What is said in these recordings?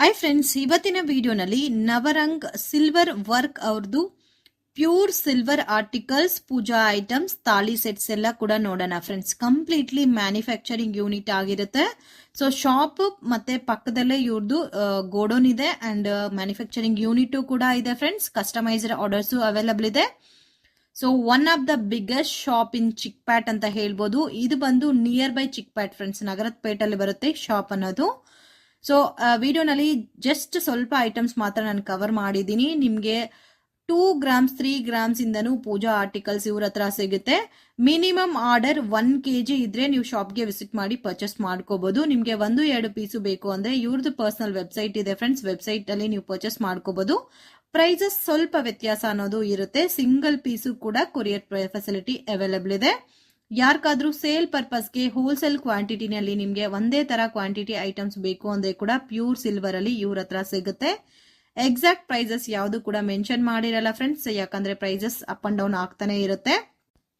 Hi friends, ಇವತ್ತಿನ ವಿಡಿಯೋನಲ್ಲಿ Navrang silver work ಅವ್ರದ್ದು ಪ್ಯೂರ್ ಸಿಲ್ವರ್ ಆರ್ಟಿಕಲ್ಸ್, ಪೂಜಾ ಐಟಮ್ಸ್, ತಾಳಿ ಸೆಟ್ಸ್ ಎಲ್ಲ ಕೂಡ ನೋಡೋಣ ಫ್ರೆಂಡ್ಸ್. ಕಂಪ್ಲೀಟ್ಲಿ ಮ್ಯಾನುಫ್ಯಾಕ್ಚರಿಂಗ್ ಯೂನಿಟ್ ಆಗಿರುತ್ತೆ. ಸೊ ಶಾಪ್ ಮತ್ತೆ ಪಕ್ಕದಲ್ಲೇ ಇವ್ರದ್ದು ಗೋಡೌನ್ ಇದೆ ಅಂಡ್ ಮ್ಯಾನುಫ್ಯಾಕ್ಚರಿಂಗ್ ಯೂನಿಟ್ ಕೂಡ ಇದೆ ಫ್ರೆಂಡ್ಸ್. ಕಸ್ಟಮೈಸ್ಡ್ ಆರ್ಡರ್ಸ್ ಅವೈಲಬಲ್ ಇದೆ. So one of the biggest shop ಇನ್ ಚಿಕ್ಪೇಟ್ ಅಂತ ಹೇಳ್ಬೋದು. ಇದು ಬಂದು ನಿಯರ್ ಬೈ ಚಿಕ್ಪೇಟ್ ಫ್ರೆಂಡ್ಸ್, ನಗರದ ಪೇಟಲ್ಲಿ ಬರುತ್ತೆ ಶಾಪ್ ಅನ್ನೋದು. ಸೊ ವಿಡಿಯೋನಲ್ಲಿ ಜಸ್ಟ್ ಸ್ವಲ್ಪ ಐಟಮ್ಸ್ ಮಾತ್ರ ನಾನು ಕವರ್ ಮಾಡಿದ್ದೀನಿ. ನಿಮಗೆ 2 ಗ್ರಾಮ್ಸ್ 3 ಗ್ರಾಮ್ಸ್ ಇಂದನೂ ಪೂಜಾ ಆರ್ಟಿಕಲ್ಸ್ ಇವ್ರ ಹತ್ರ ಸಿಗುತ್ತೆ. ಮಿನಿಮಮ್ ಆರ್ಡರ್ 1 kg ಇದ್ರೆ ನೀವು ಶಾಪ್ಗೆ ವಿಸಿಟ್ ಮಾಡಿ ಪರ್ಚೇಸ್ ಮಾಡ್ಕೋಬಹುದು. ನಿಮಗೆ 1-2 ಪೀಸು ಬೇಕು ಅಂದ್ರೆ ಇವ್ರದ್ದು ಪರ್ಸನಲ್ ವೆಬ್ಸೈಟ್ ಇದೆ ಫ್ರೆಂಡ್ಸ್. ವೆಬ್ಸೈಟ್ ಅಲ್ಲಿ ನೀವು ಪರ್ಚೇಸ್ ಮಾಡ್ಕೋಬಹುದು. ಪ್ರೈಸಸ್ ಸ್ವಲ್ಪ ವ್ಯತ್ಯಾಸ ಅನ್ನೋದು ಇರುತ್ತೆ. ಸಿಂಗಲ್ ಪೀಸು ಕೂಡ ಕೊರಿಯರ್ ಫೆಸಿಲಿಟಿ ಅವೈಲಬಲ್ ಇದೆ. ಯಾರಿಗಾದ್ರೂ ಸೇಲ್ ಪರ್ಪಸ್ಗೆ ಹೋಲ್ಸೇಲ್ ಕ್ವಾಂಟಿಟಿನಲ್ಲಿ ನಿಮಗೆ ಒಂದೇ ತರ ಕ್ವಾಂಟಿಟಿ ಐಟಮ್ಸ್ ಬೇಕು ಅಂದ್ರೆ ಕೂಡ ಪ್ಯೂರ್ ಸಿಲ್ವರ್ ಅಲ್ಲಿ ಇವ್ರ ಹತ್ರ ಸಿಗುತ್ತೆ. ಎಕ್ಸಾಕ್ಟ್ ಪ್ರೈಸಸ್ ಯಾವುದು ಕೂಡ ಮೆನ್ಷನ್ ಮಾಡಿರಲ್ಲ ಫ್ರೆಂಡ್ಸ್, ಯಾಕಂದ್ರೆ ಪ್ರೈಸಸ್ ಅಪ್ ಅಂಡ್ ಡೌನ್ ಆಗ್ತಾನೆ ಇರುತ್ತೆ.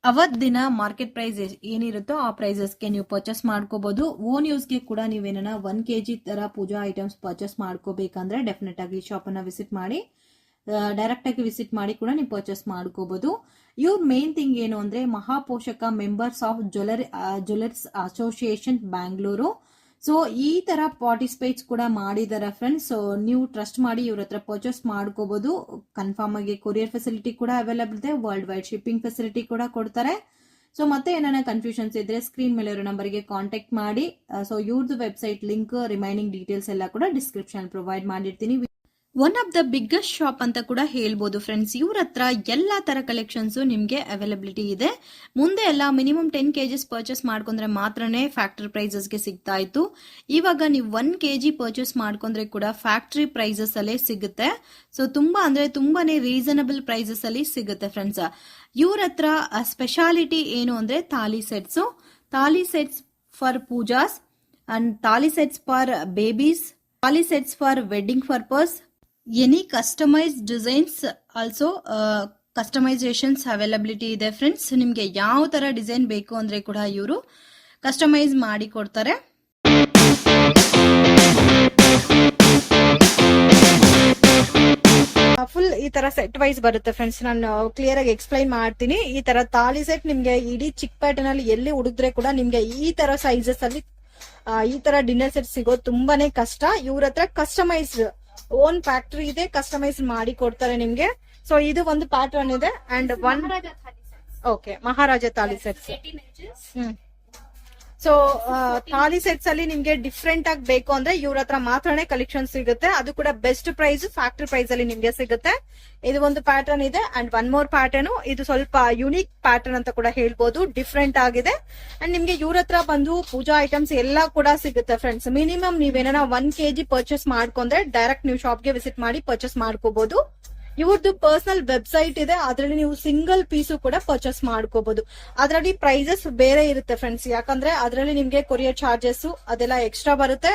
ಅವತ್ ದಿನ ಮಾರ್ಕೆಟ್ ಪ್ರೈಸ್ ಏನಿರುತ್ತೋ ಆ ಪ್ರೈಸಸ್ಗೆ ನೀವು ಪರ್ಚೇಸ್ ಮಾಡ್ಕೋಬಹುದು. ಓನ್ ಯೂಸ್ಗೆ ಕೂಡ ನೀವೇನ 1 kg ತರ ಪೂಜಾ ಐಟಮ್ಸ್ ಪರ್ಚೇಸ್ ಮಾಡ್ಕೋಬೇಕಂದ್ರೆ ಡೆಫಿನೆಟ್ ಆಗಿ ಶಾಪ್ ಅನ್ನ ವಿಸಿಟ್ ಮಾಡಿ, ಡೈರೆಕ್ಟ್ ಆಗಿ ವಿಸಿಟ್ ಮಾಡಿ ಕೂಡ ನೀವು ಪರ್ಚೇಸ್ ಮಾಡ್ಕೋಬಹುದು. ಇವ್ರ ಮೇನ್ ಥಿಂಗ್ ಏನು ಅಂದ್ರೆ ಮಹಾಪೋಷಕ members of jewellers association Bangalore. So ಈ ತರ ಪಾರ್ಟಿಸಿಪೇಟ್ಸ್ ಕೂಡ ಮಾಡಿದಾರೆ ಫ್ರೆಂಡ್ಸ್. ಸೊ ನೀವು ಟ್ರಸ್ಟ್ ಮಾಡಿ ಇವ್ರ ಹತ್ರ ಪರ್ಚೇಸ್ ಮಾಡ್ಕೋಬಹುದು. ಕನ್ಫರ್ಮ್ ಆಗಿ ಕೊರಿಯರ್ ಫೆಸಿಲಿಟಿ ಕೂಡ ಅವೈಲಬಲ್ ಇದೆ. ವರ್ಲ್ಡ್ ವೈಡ್ ಶಿಪ್ಪಿಂಗ್ ಫೆಸಿಲಿಟಿ ಕೂಡ ಕೊಡ್ತಾರೆ. ಸೊ ಮತ್ತೆ ಏನಾನ ಕನ್ಫ್ಯೂಷನ್ಸ್ ಇದ್ರೆ ಸ್ಕ್ರೀನ್ ಮೇಲೆ ಇರೋ ನಂಬರ್ಗೆ ಕಾಂಟ್ಯಾಕ್ಟ್ ಮಾಡಿ. ಸೊ ಇವ್ರದ್ದು ವೆಬ್ಸೈಟ್ ಲಿಂಕ್, ರಿಮೈನಿಂಗ್ ಡೀಟೇಲ್ಸ್ ಎಲ್ಲ ಕೂಡ ಡಿಸ್ಕ್ರಿಪ್ಷನ್ ಪ್ರೊವೈಡ್ ಮಾಡಿರ್ತೀನಿ. One of the biggest shop ಅಂತ ಕೂಡ ಹೇಳ್ಬೋದು ಫ್ರೆಂಡ್ಸ್. ಇವ್ರ ಹತ್ರ ಎಲ್ಲಾ ತರ ಕಲೆಕ್ಷನ್ಸ್ ನಿಮ್ಗೆ ಅವೈಲಬಿಲಿಟಿ ಇದೆ. ಮುಂದೆ ಎಲ್ಲ ಮಿನಿಮಮ್ 10 kgs ಪರ್ಚೇಸ್ ಮಾಡ್ಕೊಂಡ್ರೆ ಮಾತ್ರನೇ ಫ್ಯಾಕ್ಟರಿ ಪ್ರೈಸಸ್ಗೆ ಸಿಗ್ತಾ ಇತ್ತು. ಇವಾಗ ನೀವು 1 kg ಪರ್ಚೇಸ್ ಮಾಡ್ಕೊಂಡ್ರೆ ಕೂಡ ಫ್ಯಾಕ್ಟರಿ ಪ್ರೈಸಸ್ ಅಲ್ಲೇ ಸಿಗುತ್ತೆ. ಸೊ ತುಂಬಾನೇ ರೀಸನಬಲ್ ಪ್ರೈಸಸ್ ಅಲ್ಲಿ ಸಿಗುತ್ತೆ ಫ್ರೆಂಡ್ಸ್. ಇವ್ರ ಹತ್ರ ಸ್ಪೆಷಾಲಿಟಿ ಏನು ಅಂದ್ರೆ thali sets for pujas and thali sets for babies, thali sets for wedding purpose, any customised designs also customisations availability ಇದೆ ಫ್ರೆಂಡ್ಸ್. ನಿಮ್ಗೆ ಯಾವ ತರ ಡಿಸೈನ್ ಬೇಕು ಅಂದ್ರೆ ಕೂಡ ಇವರು ಕಸ್ಟಮೈಸ್ ಮಾಡಿ ಕೊಡ್ತಾರೆ. ಫುಲ್ ಈ ತರ ಸೆಟ್ ವೈಸ್ ಬರುತ್ತೆ ಫ್ರೆಂಡ್ಸ್. ನಾನು ಕ್ಲಿಯರ್ ಆಗಿ ಎಕ್ಸ್ಪ್ಲೈನ್ ಮಾಡ್ತೀನಿ. ಈ ತರ ತಾಲಿ ಸೆಟ್ ನಿಮ್ಗೆ ಇಡೀ ಚಿಕ್ಕಪೇಟೆನಲ್ಲಿ ಎಲ್ಲಿ ಹುಡುಕ್ರೆ ಕೂಡ ನಿಮ್ಗೆ ಈ ತರ ಸೈಜಸ್ ಅಲ್ಲಿ ಈ ತರ ಡಿನ್ನರ್ ಸೆಟ್ ಸಿಗೋದು ತುಂಬಾನೇ ಕಷ್ಟ. ಇವ್ರ ಹತ್ರ ಕಸ್ಟಮೈಸ್ಡ್ ಓನ್ ಫ್ಯಾಕ್ಟರಿ ಇದೆ, ಕಸ್ಟಮೈಸ್ ಮಾಡಿ ಕೊಡ್ತಾರೆ ನಿಮ್ಗೆ. ಸೊ ಇದು ಒಂದು ಪ್ಯಾಟರ್ನ್ ಇದೆ and Maharaja thali sets. So thali sets ಅಲ್ಲಿ ನಿಮ್ಗೆ ಡಿಫ್ರೆಂಟ್ ಆಗಿ ಬೇಕು ಅಂದ್ರೆ ಇವ್ರ ಹತ್ರ ಮಾತ್ರನೇ ಕಲೆಕ್ಷನ್ ಸಿಗುತ್ತೆ. ಅದು ಕೂಡ ಬೆಸ್ಟ್ ಪ್ರೈಸ್, ಫ್ಯಾಕ್ಟರಿ ಪ್ರೈಸ್ ಅಲ್ಲಿ ನಿಮ್ಗೆ ಸಿಗುತ್ತೆ. ಇದು ಒಂದು ಪ್ಯಾಟರ್ನ್ ಇದೆ ಅಂಡ್ ಒನ್ ಮೋರ್ ಪ್ಯಾಟರ್ನ್. ಇದು ಸ್ವಲ್ಪ ಯುನೀಕ್ ಪ್ಯಾಟರ್ನ್ ಅಂತ ಕೂಡ ಹೇಳ್ಬೋದು, ಡಿಫ್ರೆಂಟ್ ಆಗಿದೆ. ಅಂಡ್ ನಿಮ್ಗೆ ಇವ್ರ ಹತ್ರ ಬಂದು ಪೂಜಾ ಐಟಮ್ಸ್ ಎಲ್ಲ ಕೂಡ ಸಿಗುತ್ತೆ ಫ್ರೆಂಡ್ಸ್. ಮಿನಿಮಮ್ ನೀವೇನ 1 kg ಪರ್ಚೇಸ್ ಮಾಡ್ಕೊಂಡ್ರೆ ಡೈರೆಕ್ಟ್ ನೀವು ಶಾಪ್ಗೆ ವಿಸಿಟ್ ಮಾಡಿ ಪರ್ಚೇಸ್ ಮಾಡ್ಕೋಬಹುದು. ಇವ್ರದ್ದು ಪರ್ಸನಲ್ ವೆಬ್ಸೈಟ್ ಇದೆ, ಅದರಲ್ಲಿ ನೀವು ಸಿಂಗಲ್ ಪೀಸು ಕೂಡ ಪರ್ಚೇಸ್ ಮಾಡ್ಕೋಬಹುದು. ಅದರಲ್ಲಿ ಪ್ರೈಸಸ್ ಬೇರೆ ಇರುತ್ತೆ ಫ್ರೆಂಡ್ಸ್, ಯಾಕಂದ್ರೆ ಅದರಲ್ಲಿ ನಿಮ್ಗೆ ಕೊರಿಯರ್ ಚಾರ್ಜಸ್ ಅದೆಲ್ಲ ಎಕ್ಸ್ಟ್ರಾ ಬರುತ್ತೆ.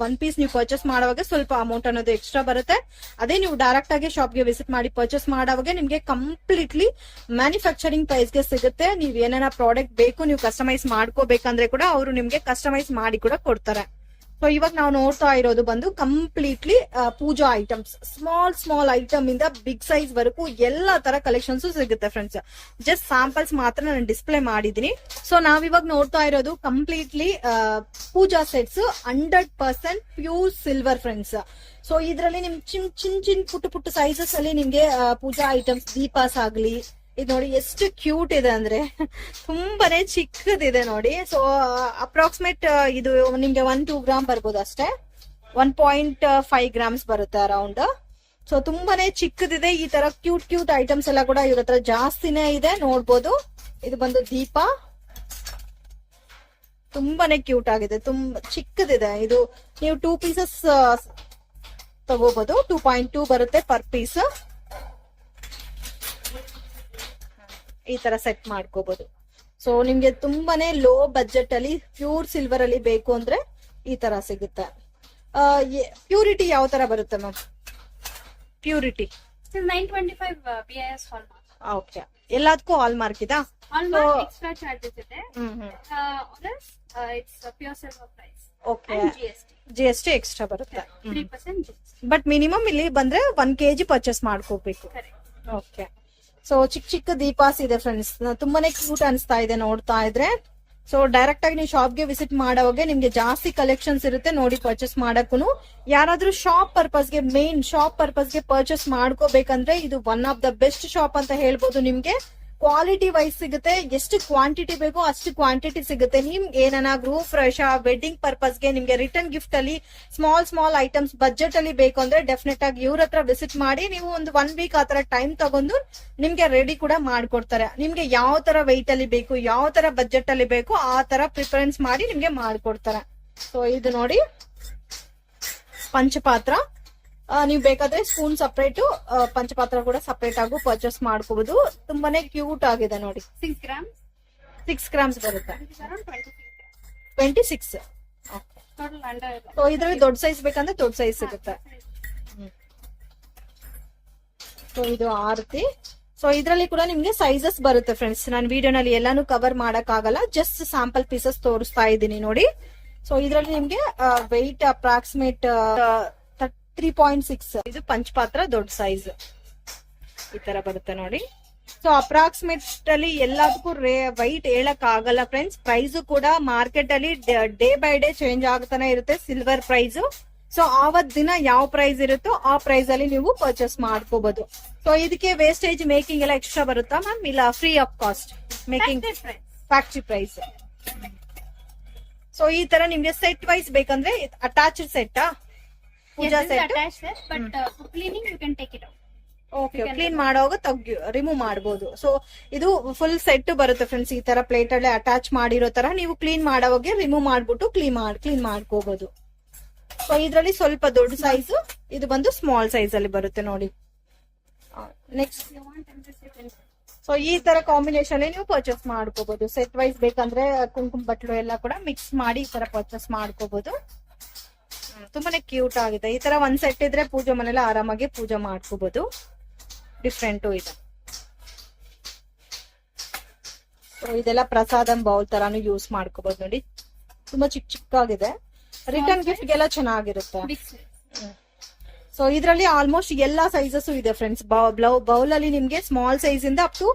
1 ಪೀಸ್ ನೀವು ಪರ್ಚೇಸ್ ಮಾಡುವಾಗ ಸ್ವಲ್ಪ ಅಮೌಂಟ್ ಅನ್ನೋದು ಎಕ್ಸ್ಟ್ರಾ ಬರುತ್ತೆ. ಅದೇ ನೀವು ಡೈರೆಕ್ಟ್ ಆಗಿ ಶಾಪ್ಗೆ ವಿಸಿಟ್ ಮಾಡಿ ಪರ್ಚೇಸ್ ಮಾಡುವಾಗ ನಿಮ್ಗೆ ಕಂಪ್ಲೀಟ್ಲಿ ಮ್ಯಾನುಫ್ಯಾಕ್ಚರಿಂಗ್ ಪ್ರೈಸ್ಗೆ ಸಿಗುತ್ತೆ. ನೀವು ಏನೇನ ಪ್ರಾಡಕ್ಟ್ ಬೇಕು ನೀವು ಕಸ್ಟಮೈಸ್ ಮಾಡ್ಕೋಬೇಕಂದ್ರೆ ಕೂಡ ಅವರು ನಿಮ್ಗೆ ಕಸ್ಟಮೈಸ್ ಮಾಡಿ ಕೂಡ ಕೊಡ್ತಾರೆ. ಸೊ ಇವಾಗ ನಾವು ನೋಡ್ತಾ ಇರೋದು ಬಂದು ಕಂಪ್ಲೀಟ್ಲಿ ಪೂಜಾ ಐಟಮ್ಸ್. ಸ್ಮಾಲ್ ಐಟಮ್ ಇಂದ ಬಿಗ್ ಸೈಜ್ ವರೆಗೂ ಎಲ್ಲಾ ತರ ಕಲೆಕ್ಷನ್ಸ್ ಸಿಗುತ್ತೆ ಫ್ರೆಂಡ್ಸ್. ಜಸ್ಟ್ ಸ್ಯಾಂಪಲ್ಸ್ ಮಾತ್ರ ನಾನು ಡಿಸ್ಪ್ಲೇ ಮಾಡಿದೀನಿ. ಸೊ ನಾವಿವಾಗ ನೋಡ್ತಾ ಇರೋದು completely pooja sets 100% pure silver friends. So ಇದ್ರಲ್ಲಿ ನಿಮ್ ಚಿನ್ ಪುಟ್ಟ ಸೈಜಸ್ ಅಲ್ಲಿ ನಿಮ್ಗೆ ಪೂಜಾ ಐಟಮ್ಸ್, ದೀಪಾಸ್ ಆಗ್ಲಿ, ಇದು ನೋಡಿ ಎಷ್ಟು ಕ್ಯೂಟ್ ಇದೆ ಅಂದ್ರೆ ತುಂಬಾನೇ ಚಿಕ್ಕದಿದೆ ನೋಡಿ. ಸೊ ಅಪ್ರಾಕ್ಸಿಮೇಟ್ ಇದು ನಿಮ್ಗೆ 1-2 ಗ್ರಾಮ್ ಬರ್ಬೋದು ಅಷ್ಟೇ. 1.5 ಗ್ರಾಮ್ಸ್ ಬರುತ್ತೆ ಅರೌಂಡ್. ಸೊ ತುಂಬಾನೇ ಚಿಕ್ಕದಿದೆ. ಈ ತರ ಕ್ಯೂಟ್ ಐಟಮ್ಸ್ ಎಲ್ಲ ಕೂಡ ಇವ್ರ ಹತ್ರ ಜಾಸ್ತಿನೇ ಇದೆ, ನೋಡ್ಬೋದು. ಇದು ಬಂದು ದೀಪ, ತುಂಬಾನೇ ಕ್ಯೂಟ್ ಆಗಿದೆ, ತುಂಬಾ ಚಿಕ್ಕದಿದೆ. ಇದು ನೀವು 2 ಪೀಸಸ್ ತಗೋಬಹುದು. 2.2 ಬರುತ್ತೆ ಪರ್ ಪೀಸ್. ಈ ತರ ಸೆಟ್ ಮಾಡ್ಕೋಬಹುದು. ಸೊ ನಿಮ್ಗೆ ತುಂಬಾನೇ ಲೋ ಬಜೆಟ್ ಅಲ್ಲಿ ಪ್ಯೂರ್ ಸಿಲ್ವರ್ ಅಲ್ಲಿ ಬೇಕು ಅಂದ್ರೆ ಈ ತರ ಸಿಗುತ್ತೆ. ಪ್ಯೂರಿಟಿ ಯಾವ ತರ ಬರುತ್ತೆ ma'am? Purity 925 BIS hallmark. Okay, ಎಲ್ಲದಕ್ಕೂ ಹಾಲ್ ಮಾರ್ಕ್ ಇದಾ? ಹಾಲ್ಮಾರ್ಕ್ ಎಕ್ಸ್ಟ್ರಾ ಚಾರ್ಜಸ್ ಇದೆ. It's pure silver price. Okay, GST extra ಬರುತ್ತೆ. 3% GST. ಬಟ್ ಮಿನಿಮಮ್ ಇಲ್ಲಿ ಬಂದ್ರೆ 1 kg ಪರ್ಚೇಸ್ ಮಾಡ್ಕೋಬೇಕು. Correct. ಓಕೆ. ಸೊ ಚಿಕ್ಕ ದೀಪಾಸ್ ಇದೆ ಫ್ರೆಂಡ್ಸ್, ತುಂಬಾನೇ ಕ್ಯೂಟ್ ಅನ್ಸ್ತಾ ಇದೆ ನೋಡ್ತಾ ಇದ್ರೆ. ಸೊ ಡೈರೆಕ್ಟ್ ಆಗಿ ನೀವು ಶಾಪ್ ಗೆ ವಿಸಿಟ್ ಮಾಡೋವಾಗ ನಿಮ್ಗೆ ಜಾಸ್ತಿ ಕಲೆಕ್ಷನ್ಸ್ ಇರುತ್ತೆ ನೋಡಿ ಪರ್ಚೇಸ್ ಮಾಡಕ್ಕೂ. ಯಾರಾದ್ರೂ ಶಾಪ್ ಪರ್ಪಸ್ ಗೆ ಮೇನ್ ಶಾಪ್ ಪರ್ಪಸ್ ಗೆ ಪರ್ಚೇಸ್ ಮಾಡ್ಕೋಬೇಕಂದ್ರೆ ಇದು one of the best shop ಅಂತ ಹೇಳ್ಬೋದು. ನಿಮ್ಗೆ ಕ್ವಾಲಿಟಿ ವೈಸ್ ಸಿಗುತ್ತೆ, ಎಷ್ಟು ಕ್ವಾಂಟಿಟಿ ಬೇಕೋ ಅಷ್ಟು ಕ್ವಾಂಟಿಟಿ ಸಿಗುತ್ತೆ. ನಿಮ್ಗೆ ಏನನ್ನ ಗೃಹ ಪ್ರವೇಶ, ವೆಡ್ಡಿಂಗ್ ಪರ್ಪಸ್ ಗೆ, ನಿಮ್ಗೆ ರಿಟರ್ನ್ ಗಿಫ್ಟ್ ಅಲ್ಲಿ ಸ್ಮಾಲ್ ಐಟಮ್ಸ್ ಬಜೆಟ್ ಅಲ್ಲಿ ಬೇಕು ಅಂದ್ರೆ ಡೆಫಿನೆಟ್ ಆಗಿ ಇವ್ರ ಹತ್ರ ವಿಸಿಟ್ ಮಾಡಿ ನೀವು ಒಂದು 1 ವೀಕ್ ಆತರ ಟೈಮ್ ತಗೊಂಡು ನಿಮ್ಗೆ ರೆಡಿ ಕೂಡ ಮಾಡ್ಕೊಡ್ತಾರೆ. ನಿಮ್ಗೆ ಯಾವ ತರ ವೆಯ್ಟ್ ಅಲ್ಲಿ ಬೇಕು, ಯಾವ ತರ ಬಜೆಟ್ ಅಲ್ಲಿ ಬೇಕು ಆ ತರ ಪ್ರಿಫರೆನ್ಸ್ ಮಾಡಿ ನಿಮ್ಗೆ ಮಾಡ್ಕೊಡ್ತಾರೆ. ಸೊ ಇದು ನೋಡಿ ಪಂಚಪಾತ್ರ. ನೀವು ಬೇಕಾದ್ರೆ ಸ್ಪೂನ್ ಸಪರೇಟ್, ಪಂಚಪಾತ್ರ ಕೂಡ ಸಪರೇಟ್ ಆಗು ಪರ್ಚೇಸ್ ಮಾಡ್ಕೋಬಹುದು. ತುಂಬಾನೇ ಕ್ಯೂಟ್ ಆಗಿದೆ ನೋಡಿ. 6 grams. 6 ಗ್ರಾಮ್ಸ್ ಬರುತ್ತೆ. It is around 26 grams. 26. Total under. So ಇದ್ರಲ್ಲಿ ದೊಡ್ಡ ಸೈಜ್ ಬೇಕಂದ್ರೆ ದೊಡ್ಡ ಸೈಜ್ ಸಿಗುತ್ತೆ. ಸೊ ಇದು ಆರತಿ. ಸೊ ಇದ್ರಲ್ಲಿ ಕೂಡ ನಿಮ್ಗೆ ಸೈಜಸ್ ಬರುತ್ತೆ ಫ್ರೆಂಡ್ಸ್. ನಾನು ವಿಡಿಯೋನಲ್ಲಿ ಎಲ್ಲಾನು ಕವರ್ ಮಾಡಕ್ ಆಗಲ್ಲ, ಜಸ್ಟ್ ಸ್ಯಾಂಪಲ್ ಪೀಸಸ್ ತೋರಿಸ್ತಾ ಇದ್ದೀನಿ ನೋಡಿ. ಸೊ ಇದ್ರಲ್ಲಿ ನಿಮ್ಗೆ ವೆಯ್ಟ್ ಅಪ್ರಾಕ್ಸಿಮೇಟ್ 3.6. ಇದು ಪಂಚಪಾತ್ರ ದೊಡ್ಡ ಸೈಜ್ ಈ ತರ ಬರುತ್ತೆ ನೋಡಿ. ಸೊ ಅಪ್ರಾಕ್ಸಿಮೇಟ್ ಅಲ್ಲಿ ಎಲ್ಲದಕ್ಕೂ ವೈಟ್ ಹೇಳಕ್ ಆಗಲ್ಲ ಫ್ರೆಂಡ್ಸ್. ಪ್ರೈಸ್ ಕೂಡ ಮಾರ್ಕೆಟ್ ಅಲ್ಲಿ ಡೇ ಬೈ ಡೇ ಚೇಂಜ್ ಆಗ್ತಾನೆ ಇರುತ್ತೆ ಸಿಲ್ವರ್ ಪ್ರೈಸ್. ಸೊ ಆವತ್ ದಿನ ಯಾವ ಪ್ರೈಸ್ ಇರುತ್ತೋ ಆ ಪ್ರೈಸ್ ಅಲ್ಲಿ ನೀವು ಪರ್ಚೇಸ್ ಮಾಡ್ಕೋಬಹುದು. ಸೊ ಇದಕ್ಕೆ ವೇಸ್ಟೇಜ್ ಮೇಕಿಂಗ್ ಎಲ್ಲ ಎಕ್ಸ್ಟ್ರಾ ಬರುತ್ತಾ ಮ್ಯಾಮ್? ಇಲ್ಲ, free of cost making, factory price. So ಈ ತರ ನಿಮ್ಗೆ ಸೆಟ್ ವೈಸ್ ಬೇಕಂದ್ರೆ attached set puja Yes, this is set. attached there, but for cleaning you can take it out. Okay, clean ಮಾಡುವಾಗ remove ಮಾಡಬಹುದು. So ಇದು full set ಬರುತ್ತೆ friends. ಈ ತರ ಪ್ಲೇಟ್ ಅಲ್ಲೇ ಅಟ್ಯಾಚ್ ಮಾಡಿರೋ ತರ ನೀವು ಕ್ಲೀನ್ ಮಾಡೋವಾಗ ರಿಮೂವ್ ಮಾಡ್ಬಿಟ್ಟು ಕ್ಲೀನ್ ಮಾಡ್ಕೋಬಹುದು. ಸೊ ಇದ್ರಲ್ಲಿ ಸ್ವಲ್ಪ ದೊಡ್ಡ ಸೈಜ್, ಇದು ಬಂದು ಸ್ಮಾಲ್ ಸೈಜ್ ಅಲ್ಲಿ ಬರುತ್ತೆ ನೋಡಿ. Next You want and this you can. So ಈ ತರ ಕಾಂಬಿನೇಷನ್ ನೀವು ಪರ್ಚೇಸ್ ಮಾಡ್ಕೋಬಹುದು. ಸೆಟ್ ವೈಸ್ ಬೇಕಂದ್ರೆ ಕುಂಕುಮ ಬಟ್ಲು ಎಲ್ಲ ಕೂಡ ಮಿಕ್ಸ್ ಮಾಡಿ ಈ ತರ ಪರ್ಚೇಸ್ ಮಾಡ್ಕೋಬಹುದು. ತುಂಬಾನೇ ಕ್ಯೂಟ್ ಆಗಿದೆ. ಈ ತರ ಒಂದ್ ಸೆಟ್ ಇದ್ರೆ ಪೂಜೆ ಮನೆಲ್ಲ ಆರಾಮಾಗಿ ಪೂಜೆ ಮಾಡ್ಕೋಬಹುದು. ಡಿಫ್ರೆಂಟ್ ಇದೆ. ಸೊ ಇದೆಲ್ಲ ಪ್ರಸಾದಂ ಬೌಲ್ ತರಾನು ಯೂಸ್ ಮಾಡ್ಕೋಬಹುದು ನೋಡಿ. ತುಂಬಾ ಚಿಕ್ಕಾಗಿದೆ. ರಿಟರ್ನ್ ಗಿಫ್ಟ್ ಗೆಲ್ಲ ಚೆನ್ನಾಗಿರುತ್ತೆ. Big size. ಸೊ ಇದ್ರಲ್ಲಿ ಆಲ್ಮೋಸ್ಟ್ ಎಲ್ಲಾ ಸೈಜಸ್ ಇದೆ ಫ್ರೆಂಡ್ಸ್. ಬೌಲ್ ಅಲ್ಲಿ ನಿಮ್ಗೆ ಸ್ಮಾಲ್ ಸೈಜ್ ಇಂದ ಅಪ್ ಟು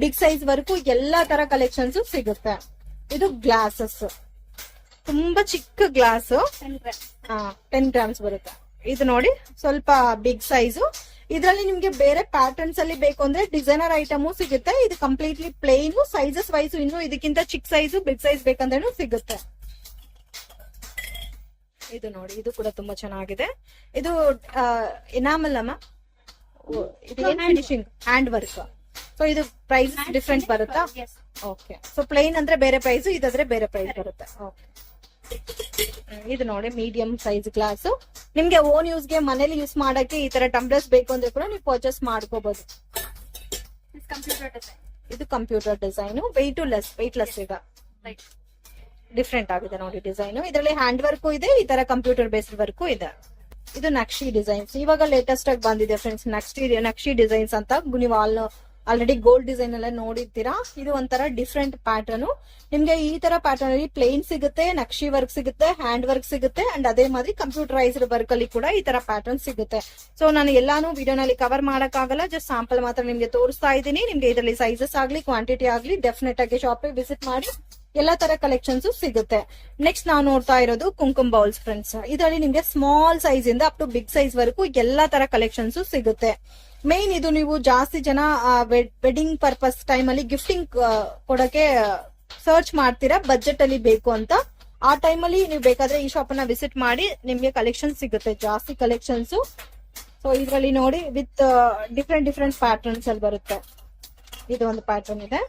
ಬಿಗ್ ಸೈಜ್ ವರೆಗೂ ಎಲ್ಲಾ ತರ ಕಲೆಕ್ಷನ್ಸ್ ಸಿಗುತ್ತೆ. ಇದು ಗ್ಲಾಸಸ್, ತುಂಬಾ ಚಿಕ್ಕ ಗ್ಲಾಸ್, 10 grams. 10 ಗ್ರಾಮ್ಸ್ ಬರುತ್ತೆ. ಇದು ನೋಡಿ ಸ್ವಲ್ಪ ಬಿಗ್ ಸೈಜ್. ಇದ್ರಲ್ಲಿ ನಿಮ್ಗೆ ಬೇರೆ ಪ್ಯಾಟರ್ನ್ಸ್ ಅಲ್ಲಿ ಬೇಕು ಅಂದ್ರೆ ಡಿಸೈನರ್ ಐಟಮ್ ಸಿಗುತ್ತೆ. ಇದು ಕಂಪ್ಲೀಟ್ಲಿ ಪ್ಲೇನ್. ಸೈಜಸ್ ವೈಸ್ ಇನ್ನು ಇದಕ್ಕಿಂತ ಚಿಕ್ಕ ಸೈಜ್, ಬಿಗ್ ಸೈಜ್ ಬೇಕಂದ್ರೂ ಸಿಗುತ್ತೆ. ಇದು ನೋಡಿ, ಇದು ಕೂಡ ತುಂಬಾ ಚೆನ್ನಾಗಿದೆ. ಇದು ಎನಾಮಲ್ ಅಮ್ಮ, ಇದು ಏನ್ ಫಿನಿಶಿಂಗ್ ಹ್ಯಾಂಡ್ ವರ್ಕ್. ಸೊ ಇದು ಪ್ರೈಸ್ ಡಿಫ್ರೆಂಟ್ ಬರುತ್ತಾ? Yes. ಓಕೆ. ಸೊ ಪ್ಲೇನ್ ಅಂದ್ರೆ ಬೇರೆ ಪ್ರೈಸ್, ಇದಾದ್ರೆ ಬೇರೆ ಪ್ರೈಸ್ ಬರುತ್ತೆ. ಓಕೆ. ಇದು ನೋಡಿ ಮೀಡಿಯಂ ಸೈಜ್ ಗ್ಲಾಸ್. ನಿಮ್ಗೆ ಓನ್ ಯೂಸ್ ಗೆ ಮನೇಲಿ ಯೂಸ್ ಮಾಡಕ್ಕೆ ಈ ತರ ಟಂಬ್ಲರ್ಸ್ ಬೇಕು ಅಂದ್ರೆ ಕೂಡ ನೀವು ಪರ್ಚೇಸ್ ಮಾಡ್ಕೋಬಹುದು. This computer design. ಇದು ಕಂಪ್ಯೂಟರ್ ಡಿಸೈನ್, ವೆಯ್ಟ್ಲೆಸ್ ಇದೆ. Right. ಡಿಫ್ರೆಂಟ್ ಆಗಿದೆ ನೋಡಿ ಡಿಸೈನ್. ಇದರಲ್ಲಿ ಹ್ಯಾಂಡ್ ವರ್ಕ್ ಇದೆ, ಈ ತರ ಕಂಪ್ಯೂಟರ್ ಬೇಸ್ಡ್ ವರ್ಕ್ ಇದೆ. ಇದು ನಕ್ಷಿ ಡಿಸೈನ್ಸ್ ಇವಾಗ ಲೇಟೆಸ್ಟ್ ಆಗಿ ಬಂದಿದೆ ಫ್ರೆಂಡ್ಸ್. ನಕ್ಷಿ ಡಿಸೈನ್ಸ್ ಅಂತ ನೀವು ಆಲ್ರೆಡಿ ಗೋಲ್ಡ್ ಡಿಸೈನ್ ಎಲ್ಲ ನೋಡಿರ್ತೀರಾ. ಇದು ಒಂಥರ ಡಿಫ್ರೆಂಟ್ ಪ್ಯಾಟರ್ನ್. ನಿಮ್ಗೆ ಈ ತರ ಪ್ಯಾಟರ್ನ್ ಅಲ್ಲಿ ಪ್ಲೇನ್ ಸಿಗುತ್ತೆ, ನಕ್ಷಿ ವರ್ಕ್ ಸಿಗುತ್ತೆ, ಹ್ಯಾಂಡ್ ವರ್ಕ್ ಸಿಗುತ್ತೆ, ಅಂಡ್ ಅದೇ ಮಾದಿರಿ ಕಂಪ್ಯೂಟರೈಸ್ಡ್ ವರ್ಕ್ ಅಲ್ಲಿ ಕೂಡ ಈ ತರ ಪ್ಯಾಟರ್ನ್ ಸಿಗುತ್ತೆ. ಸೊ ನಾನು ಎಲ್ಲಾನು ವಿಡಿಯೋನಲ್ಲಿ ಕವರ್ ಮಾಡಕ್ ಆಗಲ್ಲ, ಜಸ್ಟ್ ಸ್ಯಾಂಪಲ್ ಮಾತ್ರ ನಿಮ್ಗೆ ತೋರಿಸ್ತಾ ಇದ್ದೀನಿ. ನಿಮ್ಗೆ ಇದರಲ್ಲಿ ಸೈಜಸ್ ಆಗ್ಲಿ ಕ್ವಾಂಟಿಟಿ ಆಗ್ಲಿ ಡೆಫಿನೆಟ್ ಆಗಿ ಶಾಪಿಗೆ ವಿಸಿಟ್ ಮಾಡಿ ಎಲ್ಲಾ ತರ ಕಲೆಕ್ಷನ್ಸ್ ಸಿಗುತ್ತೆ. ನೆಕ್ಸ್ಟ್ ನಾವು ನೋಡ್ತಾ ಇರೋದು ಕುಂಕುಮ್ ಬೌಲ್ಸ್ ಫ್ರೆಂಡ್ಸ್. ಇದರಲ್ಲಿ ನಿಮ್ಗೆ ಸ್ಮಾಲ್ ಸೈಜ್ ಇಂದ ಅಪ್ ಟು ಬಿಗ್ ಸೈಜ್ ವರೆಗೂ ಎಲ್ಲಾ ತರ ಕಲೆಕ್ಷನ್ಸ್ ಸಿಗುತ್ತೆ. ಮೇನ್ ಇದು ನೀವು ಜಾಸ್ತಿ ಜನ ವೆಡ್ಡಿಂಗ್ ಪರ್ಪಸ್ ಟೈಮ್ ಅಲ್ಲಿ ಗಿಫ್ಟಿಂಗ್ ಕೊಡಕ್ಕೆ ಸರ್ಚ್ ಮಾಡ್ತೀರಾ, ಬಜೆಟ್ ಅಲ್ಲಿ ಬೇಕು ಅಂತ. ಆ ಟೈಮ್ ಅಲ್ಲಿ ನೀವು ಬೇಕಾದ್ರೆ ಈ ಶಾಪ್ ಅನ್ನ ವಿಸಿಟ್ ಮಾಡಿ, ನಿಮ್ಗೆ ಕಲೆಕ್ಷನ್ ಸಿಗುತ್ತೆ, ಜಾಸ್ತಿ ಕಲೆಕ್ಷನ್ಸ್. ಸೊ ಇದರಲ್ಲಿ ನೋಡಿ ವಿತ್ ಡಿಫ್ರೆಂಟ್ ಪ್ಯಾಟರ್ನ್ಸ್ ಅಲ್ಲಿ ಬರುತ್ತೆ. ಇದು ಒಂದು ಪ್ಯಾಟರ್ನ್ ಇದೆ.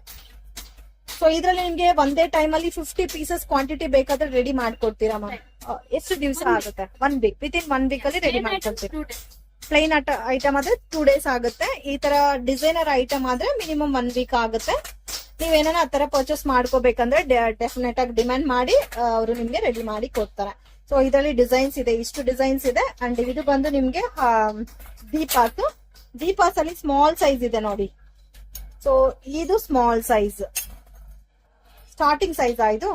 ಸೊ ಇದ್ರಲ್ಲಿ ನಿಮ್ಗೆ ಒಂದೇ ಟೈಮ್ ಅಲ್ಲಿ 50 ಪೀಸಸ್ ಕ್ವಾಂಟಿಟಿ ಬೇಕಾದ್ರೆ ರೆಡಿ ಮಾಡ್ಕೊಡ್ತೀರಾ ಮ್ಯಾಮ್? ಎಷ್ಟು ದಿವಸ ಆಗುತ್ತೆ? 1 ವೀಕ್. ವಿತ್ ಇನ್ 1 ವೀಕ್ ಅಲ್ಲಿ ರೆಡಿ ಮಾಡ್ಕೊಡ್ತೀರಾ. 2 days. ಪ್ಲೈನ್ ಐಟಮ್ ಆದ್ರೆ 2 ಡೇಸ್ ಆಗುತ್ತೆ. ಈ ತರ ಡಿಸೈನರ್ ಐಟಮ್ ಆದ್ರೆ ಮಿನಿಮಮ್ 1 ವೀಕ್ ಆಗುತ್ತೆ. ನೀವೇನ ಆ ತರ ಪರ್ಚೇಸ್ ಮಾಡ್ಕೋಬೇಕಂದ್ರೆ ಡೆಫಿನೆಟ್ ಆಗಿ ಡಿಮ್ಯಾಂಡ್ ಮಾಡಿ ಅವರು ನಿಮ್ಗೆ ರೆಡಿ ಮಾಡಿ ಕೊಡ್ತಾರೆ. ಸೊ ಇದರಲ್ಲಿ ಡಿಸೈನ್ಸ್ ಇದೆ, ಇಷ್ಟು ಡಿಸೈನ್ಸ್ ಇದೆ. ಅಂಡ್ ಇದು ಬಂದು ನಿಮ್ಗೆ ದೀಪಾಸ್ ಅಲ್ಲಿ ಸ್ಮಾಲ್ ಸೈಜ್ ಇದೆ ನೋಡಿ. ಸೊ ಇದು ಸ್ಮಾಲ್ ಸೈಜ್, ಸ್ಟಾರ್ಟಿಂಗ್ ಸೈಜ್ ಆಯ್ತು.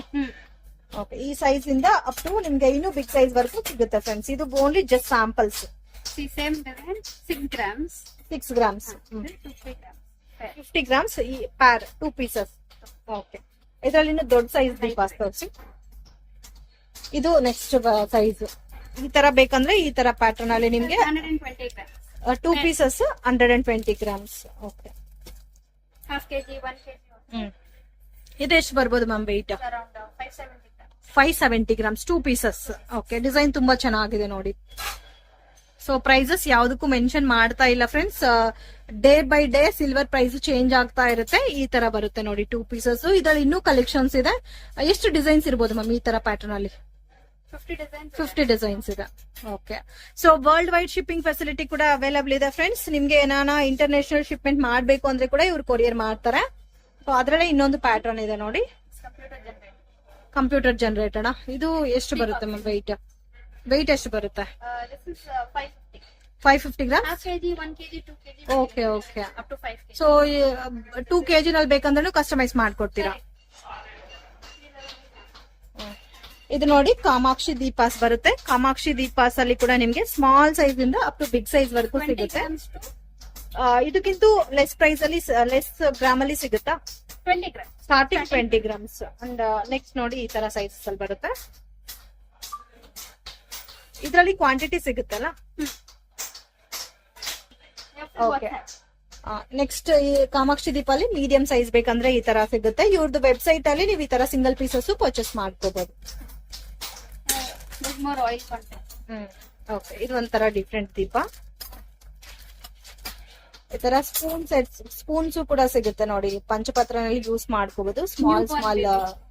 ಓಕೆ, ಈ ಸೈಜ್ ಇಂದ ಅಪ್ ಟು ನಿಮ್ಗೆ ಇನ್ನೂ ಬಿಗ್ ಸೈಜ್ ವರ್ಗು ಸಿಗುತ್ತೆ ಫ್ರೆಂಡ್ಸ್. ಇದು only just samples. See, same design, 6 grams. 6 grams, 50 grams. Fair. 50 grams ಈ ಪ್ಯಾರ್ 2 ಪೀಸಸ್. ಓಕೆ, ಇದರಲ್ಲಿ ಇನ್ನು ದೊಡ್ಡ ಸೈಜ್ ದೀಪಾಸ್ ತೋರಿಸಿ. ಇದು ನೆಕ್ಸ್ಟ್ ಸೈಜ್. ಈ ತರ ಬೇಕಂದ್ರೆ ಈ ತರ ಪ್ಯಾಟರ್ನ್ ಅಲ್ಲಿ ನಿಮ್ಗೆ 120 grams. 2 pieces 120 grams. Okay, Half kg, 1 kg. ಇದು ಎಷ್ಟು ಬರ್ಬೋದು ma'am weight? Around 570 grams. 570 grams 2 pieces. Okay, design ತುಂಬಾ ಚೆನ್ನಾಗಿದೆ ನೋಡಿ. ಸೊ ಪ್ರೈಸಸ್ ಯಾವ್ದಕ್ಕೂ ಮೆನ್ಷನ್ ಮಾಡ್ತಾ ಇಲ್ಲ friends. Day by day silver price change ಆಗ್ತಾ ಇರುತ್ತೆ. ಈ ತರ ಬರುತ್ತೆ ನೋಡಿ 2 ಪೀಸಸ್. ಇದ್ರಲ್ಲಿ ಇನ್ನೂ ಕಲೆಕ್ಷನ್ಸ್ ಇದೆ. ಎಷ್ಟು ಡಿಸೈನ್ಸ್ ಇರ್ಬೋದು ಮ್ಯಾಮ್ ಈ ತರ ಪ್ಯಾಟರ್ನ್ ಅಲ್ಲಿ? 50 designs. 50 ಡಿಸೈನ್ಸ್ ಇದೆ. Okay, so world wide shipping facility ಕೂಡ ಅವೈಲಬಲ್ ಇದೆ ಫ್ರೆಂಡ್ಸ್. ನಿಮ್ಗೆ ಏನಾನ ಇಂಟರ್ನ್ಯಾಷನಲ್ ಶಿಪ್ಮೆಂಟ್ ಮಾಡ್ಬೇಕು ಅಂದ್ರೆ ಕೂಡ ಇವ್ರು ಕೊರಿಯರ್ ಮಾಡ್ತಾರೆ. ಸೊ ಅದ್ರಲ್ಲೇ ಇನ್ನೊಂದು ಪ್ಯಾಟರ್ನ್ ಇದೆ ನೋಡಿ, Computer generated. Computer generator. ಇದು ಎಷ್ಟು ಬರುತ್ತೆ ಮ್ಯಾಮ್ ವೆಯ್ಟ್ ಎಷ್ಟು ಬರುತ್ತೆ? This is 550. 550 gram. Half kg, 1 kg, 2 kg. Okay okay. Up to 5 kg. So 2 kg ನಲ್ಲಿ ಬೇಕಂದ್ರೂ ಕಸ್ಟಮೈಸ್ ಮಾಡ್ಕೊಡ್ತೀರಾ? ಇದು ನೋಡಿ ಕಾಮಾಕ್ಷಿ ದೀಪಾಸ್ ಬರುತ್ತೆ. ಕಾಮಾಕ್ಷಿ ದೀಪಾಸ್ ಅಲ್ಲಿ ಕೂಡ ನಿಮ್ಗೆ ಸ್ಮಾಲ್ ಸೈಜ್ ಇಂದ ಅಪ್ ಟು ಬಿಗ್ ಸೈಜ್ ವರ್ಗೂ 20 ಸಿಗುತ್ತೆ. grams to ಇದಕ್ಕಿಂತ ಲೆಸ್ ಪ್ರೈಸ್ ಅಲ್ಲಿ ಲೆಸ್ ಗ್ರಾಮ್ ಅಲ್ಲಿ ಸಿಗುತ್ತಾ? 20 grams. Starting 20 grams. And next ನೋಡಿ ಈ ತರ ಸೈಜಸ್ ಅಲ್ಲಿ ಬರುತ್ತೆ. ಇದರಲ್ಲಿ ಕ್ವಾಂಟಿಟಿ ಸಿಗುತ್ತಲ್ಲ? You have to watch Okay. that. Next ಈ ಕಾಮಾಕ್ಷಿ ದೀಪಲ್ಲಿ ಮೀಡಿಯಂ ಸೈಜ್ ಬೇಕಂದ್ರೆ ಈ ತರ ಸಿಗುತ್ತೆ. ಇವ್ರದ್ದು ವೆಬ್ಸೈಟ್ ಅಲ್ಲಿ ನೀವು ಈ ತರ ಸಿಂಗಲ್ ಪೀಸಸ್ ಪರ್ಚೇಸ್ ಮಾಡ್ಕೋಬಹುದು. There's more oil content. Okay, ಇದು ಒಂಥರ ಡಿಫ್ರೆಂಟ್ ದೀಪ. ಈ ತರ ಸ್ಪೂನ್ಸ್ ಕೂಡ ಸಿಗುತ್ತೆ ನೋಡಿ. ಪಂಚಪತ್ರನಲ್ಲಿ ಯೂಸ್ ಮಾಡ್ಕೋಬಹುದು. Small Newborn small. baby.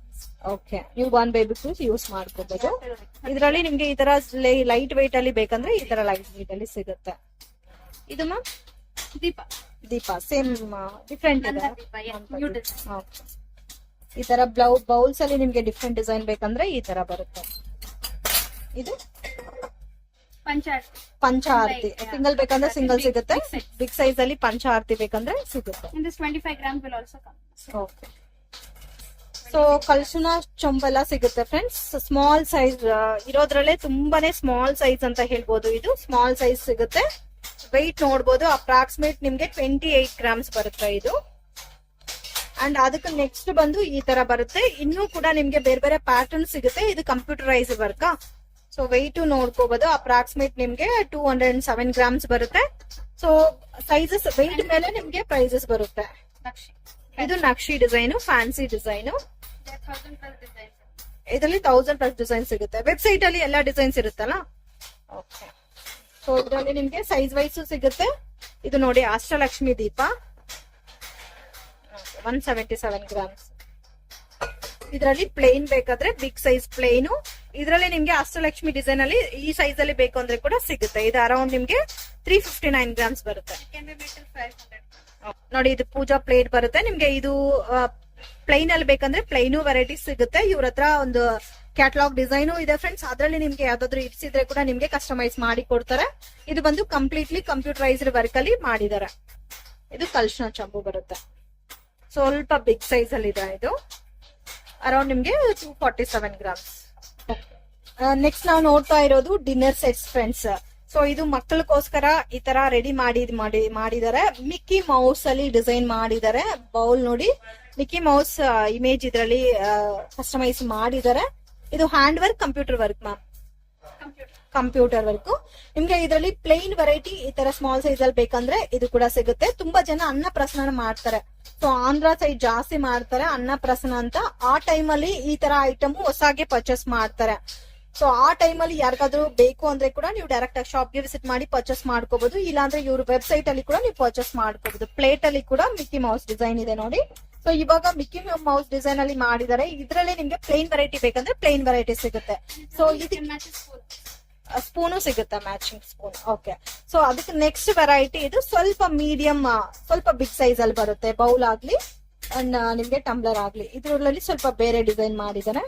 Okay, new Born baby use ಮಾಡ್ಕೋಬಹುದು. ಇದರಲ್ಲಿ ನಿಮ್ಗೆ ಈ ತರ ಲೈಟ್ ವೆಯ್ಟ್ ಅಲ್ಲಿ ಬೇಕಂದ್ರೆ ಈ ತರ ಲೈಟ್ ವೆಯ್ಟ್ ಅಲ್ಲಿ ಸಿಗುತ್ತೆ. ಇದು ಮ್ಯಾಮ್ Deepa. ದೀಪ ಸೇಮ್ ಡಿಫ್ರೆಂಟ್ ಇದೆ. Nanda Deepa, yeah. New design. Okay. ಈ ತರ ಬೌಲ್ಸ್ ಅಲ್ಲಿ ನಿಮ್ಗೆ ಡಿಫ್ರೆಂಟ್ ಡಿಸೈನ್ ಬೇಕಂದ್ರೆ ಈ ತರ ಬರುತ್ತೆ. ಇದು Pancharti. ಪಂಚಆರತಿ Yeah. ಸಿಂಗಲ್ ಬೇಕಂದ್ರೆ ಸಿಂಗಲ್ Big- ಸಿಗುತ್ತೆ. big size. ಬಿಗ್ ಸೈಜ್ ಅಲ್ಲಿ ಪಂಚಆರತಿ ಬೇಕಂದ್ರೆ ಸಿಗುತ್ತೆ. And this 25 grams will also come. Okay, so ಕಲ್ಸುನ ಚೊಂಬೆಲ್ಲ ಸಿಗುತ್ತೆ ಫ್ರೆಂಡ್ಸ್. ಸ್ಮಾಲ್ ಸೈಜ್ ಇರೋದ್ರಲ್ಲೇ ತುಂಬಾನೇ ಸ್ಮಾಲ್ ಸೈಜ್ ಅಂತ ಹೇಳ್ಬೋದು. ಇದು ಸ್ಮಾಲ್ ಸೈಜ್ ಸಿಗುತ್ತೆ. ವೆಯ್ಟ್ ನೋಡ್ಬೋದು, ಅಪ್ರಾಕ್ಸಿಮೇಟ್ ನಿಮ್ಗೆ 28 ಗ್ರಾಮ್ಸ್ ಬರುತ್ತೆ ಇದು. ಅಂಡ್ ಅದಕ್ಕೆ ನೆಕ್ಸ್ಟ್ ಬಂದು ಈ ತರ ಬರುತ್ತೆ. ಇನ್ನೂ ಕೂಡ ನಿಮ್ಗೆ ಬೇರೆ ಬೇರೆ ಪ್ಯಾಟರ್ನ್ ಸಿಗುತ್ತೆ. ಇದು ಕಂಪ್ಯೂಟರೈಸ್ ವರ್ಕ್. ಸೊ ವೆಯ್ಟ್ ನೋಡ್ಕೋಬಹುದು. ಅಪ್ರಾಕ್ಸಿಮೇಟ್ ನಿಮ್ಗೆ 207 ಗ್ರಾಮ್ಸ್ ಬರುತ್ತೆ. ಸೊ ಸೈಜಸ್ ವೆಯ್ಟ್ ಮೇಲೆ ನಿಮ್ಗೆ ಪ್ರೈಸಸ್ ಬರುತ್ತೆ. Nakshi. ಇದು Nakshi design, fancy design. There are 1000 plus designs. ಇದರಲ್ಲಿ 1000 ಪ್ಲಸ್ ಡಿಸೈನ್ ಸಿಗುತ್ತೆ. ವೆಬ್ಸೈಟ್ ಅಲ್ಲಿ ಎಲ್ಲಾ ಡಿಸೈನ್ಸ್ ಇರುತ್ತಲ್ಲ. ಓಕೆ, ಸೊ ಇದರಲ್ಲಿ ನಿಮ್ಗೆ ಸೈಜ್ ವೈಸ್ ಸಿಗುತ್ತೆ. ಇದು ನೋಡಿ ಅಷ್ಟಲಕ್ಷ್ಮಿ ದೀಪ 177 ಗ್ರಾಮ್ಸ್. ಇದರಲ್ಲಿ ಪ್ಲೇನ್ ಬೇಕಾದ್ರೆ ಬಿಗ್ ಸೈಜ್ ಪ್ಲೇನ್. ಇದರಲ್ಲಿ ನಿಮ್ಗೆ ಅಷ್ಟಲಕ್ಷ್ಮಿ ಡಿಸೈನ್ ಅಲ್ಲಿ ಈ ಸೈಜ್ ಅಲ್ಲಿ ಬೇಕು ಅಂದ್ರೆ ಕೂಡ ಸಿಗುತ್ತೆ. ಇದು ಅರೌಂಡ್ ನಿಮ್ಗೆ 359 ಗ್ರಾಮ್ಸ್ ಬರುತ್ತೆ. It can be made till 500. ನೋಡಿ ಇದು ಪೂಜಾ ಪ್ಲೇಟ್ ಬರುತ್ತೆ ನಿಮ್ಗೆ. ಇದು ಪ್ಲೈನ್ ಅಲ್ಲಿ ಬೇಕಂದ್ರೆ ಪ್ಲೈನು ವೆರೈಟೀಸ್ ಸಿಗುತ್ತೆ. ಇವ್ರ ಹತ್ರ ಒಂದು ಕ್ಯಾಟಲಾಗ್ ಡಿಸೈನು ಇದೆ ಫ್ರೆಂಡ್ಸ್. ಅದ್ರಲ್ಲಿ ನಿಮ್ಗೆ ಯಾವ್ದಾದ್ರು ಇಡ್ಸಿದ್ರೆ ಕೂಡ ನಿಮ್ಗೆ ಕಸ್ಟಮೈಸ್ ಮಾಡಿ ಕೊಡ್ತಾರೆ. ಇದು ಬಂದು ಕಂಪ್ಲೀಟ್ಲಿ ಕಂಪ್ಯೂಟರೈಸ್ಡ್ ವರ್ಕ್ ಅಲ್ಲಿ ಮಾಡಿದ್ದಾರೆ. ಇದು ಕಲ್ಶನ ಚಂಬು ಬರುತ್ತೆ. ಸ್ವಲ್ಪ ಬಿಗ್ ಸೈಜ್ ಅಲ್ಲಿ ಇದೆ. ಇದು ಅರೌಂಡ್ ನಿಮ್ಗೆ 247 ಗ್ರಾಮ್ಸ್. ನೆಕ್ಸ್ಟ್ ನಾವು ನೋಡ್ತಾ ಇರೋದು ಡಿನ್ನರ್ ಸೆಟ್ಸ್ ಫ್ರೆಂಡ್ಸ್. ಸೊ ಇದು ಮಕ್ಕಳಿಗೋಸ್ಕರ ಈ ತರ ರೆಡಿ ಮಾಡಿದ್ದಾರೆ. ಮಿಕ್ಕಿ ಮೌಸ್ ಅಲ್ಲಿ ಡಿಸೈನ್ ಮಾಡಿದ್ದಾರೆ. ಬೌಲ್ ನೋಡಿ, ಮಿಕ್ಕಿ ಮೌಸ್ ಇಮೇಜ್ ಇದರಲ್ಲಿ ಕಸ್ಟಮೈಸ್ ಮಾಡಿದ್ದಾರೆ. ಇದು hand work, computer work ma'am. Computer. Computer work. ನಿಮ್ಗೆ ಇದರಲ್ಲಿ ಪ್ಲೈನ್ ವೆರೈಟಿ ಈ ತರ ಸ್ಮಾಲ್ ಸೈಜ್ ಅಲ್ಲಿ ಬೇಕಂದ್ರೆ ಇದು ಕೂಡ ಸಿಗುತ್ತೆ. ತುಂಬಾ ಜನ ಅನ್ನಪ್ರಸನ್ನ ಮಾಡ್ತಾರೆ. ಸೊ ಆಂಧ್ರ ಸೈಡ್ ಜಾಸ್ತಿ ಮಾಡ್ತಾರೆ ಅನ್ನಪ್ರಸನ್ನ ಅಂತ. ಆ ಟೈಮ್ ಅಲ್ಲಿ ಈ ತರ ಐಟಮ್ ಹೊಸಾಗೆ ಪರ್ಚೇಸ್ ಮಾಡ್ತಾರೆ. ಸೊ ಆ ಟೈಮ್ ಅಲ್ಲಿ ಯಾರಿಗಾದ್ರೂ ಬೇಕು ಅಂದ್ರೆ ಕೂಡ ನೀವು ಡೈರೆಕ್ಟ್ ಆಗಿ ಶಾಪ್ ಗೆ ವಿಸಿಟ್ ಮಾಡಿ ಪರ್ಚೇಸ್ ಮಾಡ್ಕೋಬಹುದು. ಇಲ್ಲಾಂದ್ರೆ ಇವ್ರ ವೆಬ್ಸೈಟ್ ಅಲ್ಲಿ ಕೂಡ ನೀವು ಪರ್ಚೇಸ್ ಮಾಡ್ಕೋಬಹುದು. ಪ್ಲೇಟ್ ಅಲ್ಲಿ ಕೂಡ ಮಿಕ್ಕಿ ಮೌಸ್ ಡಿಸೈನ್ ಇದೆ ನೋಡಿ. ಸೊ ಇವಾಗ ಮಿಕ್ಕಿ ಮೌಸ್ ಡಿಸೈನ್ ಅಲ್ಲಿ ಮಾಡಿದ್ದಾರೆ. ಇದ್ರಲ್ಲಿ ನಿಮ್ಗೆ ಪ್ಲೇನ್ ವೆರೈಟಿ ಬೇಕಂದ್ರೆ ಪ್ಲೇನ್ ವೆರೈಟಿ ಸಿಗುತ್ತೆ. ಸೊ You ಇದು can match it full. Spoon ಸಿಗುತ್ತೆ, ಮ್ಯಾಚಿಂಗ್ ಸ್ಪೂನ್. ಓಕೆ, ಸೊ ಅದಕ್ಕೆ ನೆಕ್ಸ್ಟ್ ವೆರೈಟಿ ಇದು ಸ್ವಲ್ಪ ಮೀಡಿಯಂ, ಸ್ವಲ್ಪ ಬಿಗ್ ಸೈಜ್ ಅಲ್ಲಿ ಬರುತ್ತೆ. ಬೌಲ್ ಆಗ್ಲಿ ಅಂಡ್ ನಿಮ್ಗೆ ಟಂಬ್ಲರ್ ಆಗ್ಲಿ ಇದ್ರಲ್ಲಿ ಸ್ವಲ್ಪ ಬೇರೆ ಡಿಸೈನ್ ಮಾಡಿದ್ದಾರೆ.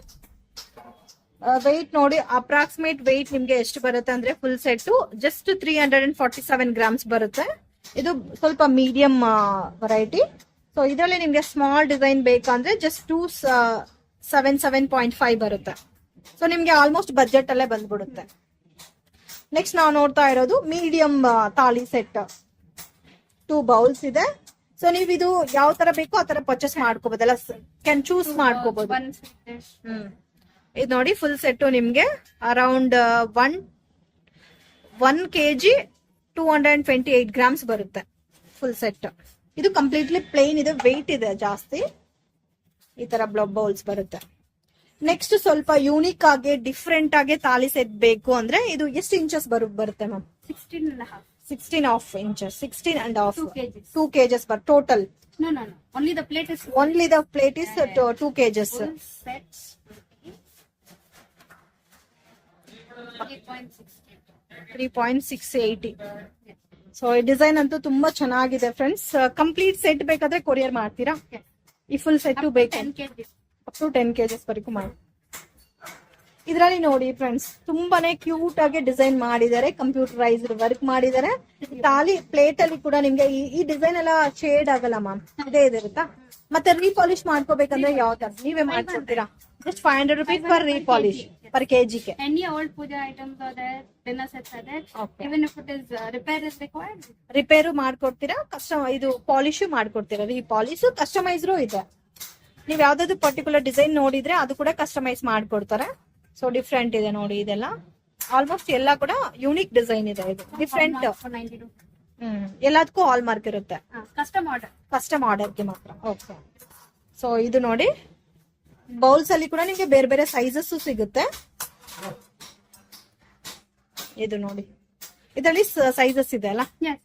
ವೆಯ್ಟ್ ನೋಡಿ, ಅಪ್ರಾಕ್ಸಿಮೇಟ್ ವೆಯ್ಟ್ ನಿಮ್ಗೆ ಎಷ್ಟು ಬರುತ್ತೆ ಅಂದ್ರೆ ಫುಲ್ ಸೆಟ್ ಜಸ್ಟ್ 347 ಗ್ರಾಮ್ಸ್ ಬರುತ್ತೆ. ಇದು ಸ್ವಲ್ಪ ಮೀಡಿಯಂ ವೆರೈಟಿ. ಸೊ ಇದರಲ್ಲಿ ನಿಮ್ಗೆ ಸ್ಮಾಲ್ ಡಿಸೈನ್ ಬೇಕಂದ್ರೆ ಜಸ್ಟ್ 2 7.5 ಬರುತ್ತೆ. ಸೊ ನಿಮ್ಗೆ ಆಲ್ಮೋಸ್ಟ್ ಬಜೆಟ್ ಅಲ್ಲೇ ಬಂದ್ಬಿಡುತ್ತೆ. ನೆಕ್ಸ್ಟ್ ನಾವು ನೋಡ್ತಾ ಇರೋದು ಮೀಡಿಯಂ ತಾಳಿ ಸೆಟ್. 2 ಬೌಲ್ಸ್ ಇದೆ. ಸೊ ನೀವು ಇದು ಯಾವ ತರ ಬೇಕೋ ಆ ತರ ಪರ್ಚೇಸ್ ಮಾಡ್ಕೋಬಹುದಲ್ಲ, ಕ್ಯಾನ್ ಚೂಸ್ ಮಾಡ್ಕೋಬಹುದು. ಇದು ನೋಡಿ ಫುಲ್ ಸೆಟ್ ನಿಮ್ಗೆ ಅರೌಂಡ್ 1 kg 228 ಗ್ರಾಮ್ಸ್ ಬರುತ್ತೆ ಫುಲ್ ಸೆಟ್. ಇದು ಕಂಪ್ಲೀಟ್ಲಿ ಪ್ಲೇನ್ ಇದೆ, ವೆಯ್ಟ್ ಇದೆ ಜಾಸ್ತಿ. ಈ ತರ ಬೌಲ್ಸ್ ಬರುತ್ತೆ. ನೆಕ್ಸ್ಟ್ ಸ್ವಲ್ಪ ಯೂನಿಕ್ ಆಗಿ ಡಿಫ್ರೆಂಟ್ ಆಗಿ ತಾಳಿ ಸೆಟ್ ಬೇಕು ಅಂದ್ರೆ ಇದು ಎಷ್ಟು ಇಂಚಸ್ ಬರುತ್ತೆ ma'am? 16.5 inches. 16.5. 2 kgs per total. No. Only the plate is 2 kgs. full sets. 3.680. So ಈ ಡಿಸೈನ್ ಅಂತೂ ತುಂಬಾ ಚೆನ್ನಾಗಿದೆ ಫ್ರೆಂಡ್ಸ್. ಕಂಪ್ಲೀಟ್ ಸೆಟ್ ಬೇಕಾದ್ರೆ ಕೊರಿಯರ್ ಮಾಡ್ತೀರಾ? ಈ ಫುಲ್ ಸೆಟ್ ಬೇಕು 10 kg. ಅಪ್ ಟು 10 kgs ವರೆಗೂ ಮಾಡಿ. ಇದ್ರಲ್ಲಿ ನೋಡಿ ಫ್ರೆಂಡ್ಸ್, ತುಂಬಾನೇ ಕ್ಯೂಟ್ ಆಗಿ ಡಿಸೈನ್ ಮಾಡಿದ್ದಾರೆ, ಕಂಪ್ಯೂಟರೈಸ್ಡ್ ವರ್ಕ್ ಮಾಡಿದ್ದಾರೆ. ತಾಲಿ ಪ್ಲೇಟ್ ಅಲ್ಲಿ ಕೂಡ ನಿಮ್ಗೆ ಈ ಡಿಸೈನ್ ಎಲ್ಲ ಶೇಡ್ ಆಗಲ್ಲ ಮ್ಯಾಮ್, ಇದೇ ಇರುತ್ತಾ. ಮತ್ತೆ ರೀಪಾಲಿಶ್ ಮಾಡ್ಕೋಬೇಕಂದ್ರೆ ಯಾವ ತರ ನೀವೇ ಮಾಡ್ಕೊಡ್ತೀರಾ? Just 500 rupees per repolish per kg. Any old puja items are there, dinner sets are there. Okay. Even if it is repair is required. Repair ಮಾಡ್ಕೊಡ್ತೀರಾ, ಇದು ಪಾಲಿಶ್ ಮಾಡ್ಕೊಡ್ತೀರಾ. ರೀಪಾಲಿಶ್ ಕಸ್ಟಮೈಸ್ರು ಇದೆ. ನೀವ್ ಯಾವ್ದಾದ್ರು ಪರ್ಟಿಕ್ಯುಲರ್ ಡಿಸೈನ್ ನೋಡಿದ್ರೆ ಅದು ಕೂಡ ಕಸ್ಟಮೈಸ್ ಮಾಡ್ಕೊಡ್ತಾರೆ. ಸೊ ಡಿಫ್ರೆಂಟ್ ಇದೆ ನೋಡಿ, ಇದೆಲ್ಲ ಆಲ್ಮೋಸ್ಟ್ ಎಲ್ಲ ಕೂಡ ಯೂನಿಕ್ ಡಿಸೈನ್ ಇದೆ. ಇದು ಡಿಫ್ರೆಂಟ್. For 90 rupees. ಎಲ್ಲದಕ್ಕೂ ಹಾಲ್ ಮಾರ್ಕ್ ಇರುತ್ತೆ, Custom order. ಕಸ್ಟಮ್ ಆರ್ಡರ್ಗೆ ಮಾತ್ರ. ಓಕೆ. ಸೊ ಇದು ನೋಡಿ ಬೌಲ್ಸ್ ಅಲ್ಲಿ ಕೂಡ ನಿಮ್ಗೆ ಬೇರೆ ಬೇರೆ ಸೈಜಸ್ ಸಿಗುತ್ತೆ. ಇದು ನೋಡಿ ಇದರಲ್ಲಿ ಸೈಜಸ್ ಇದೆ ಅಲ್ಲ. Yes.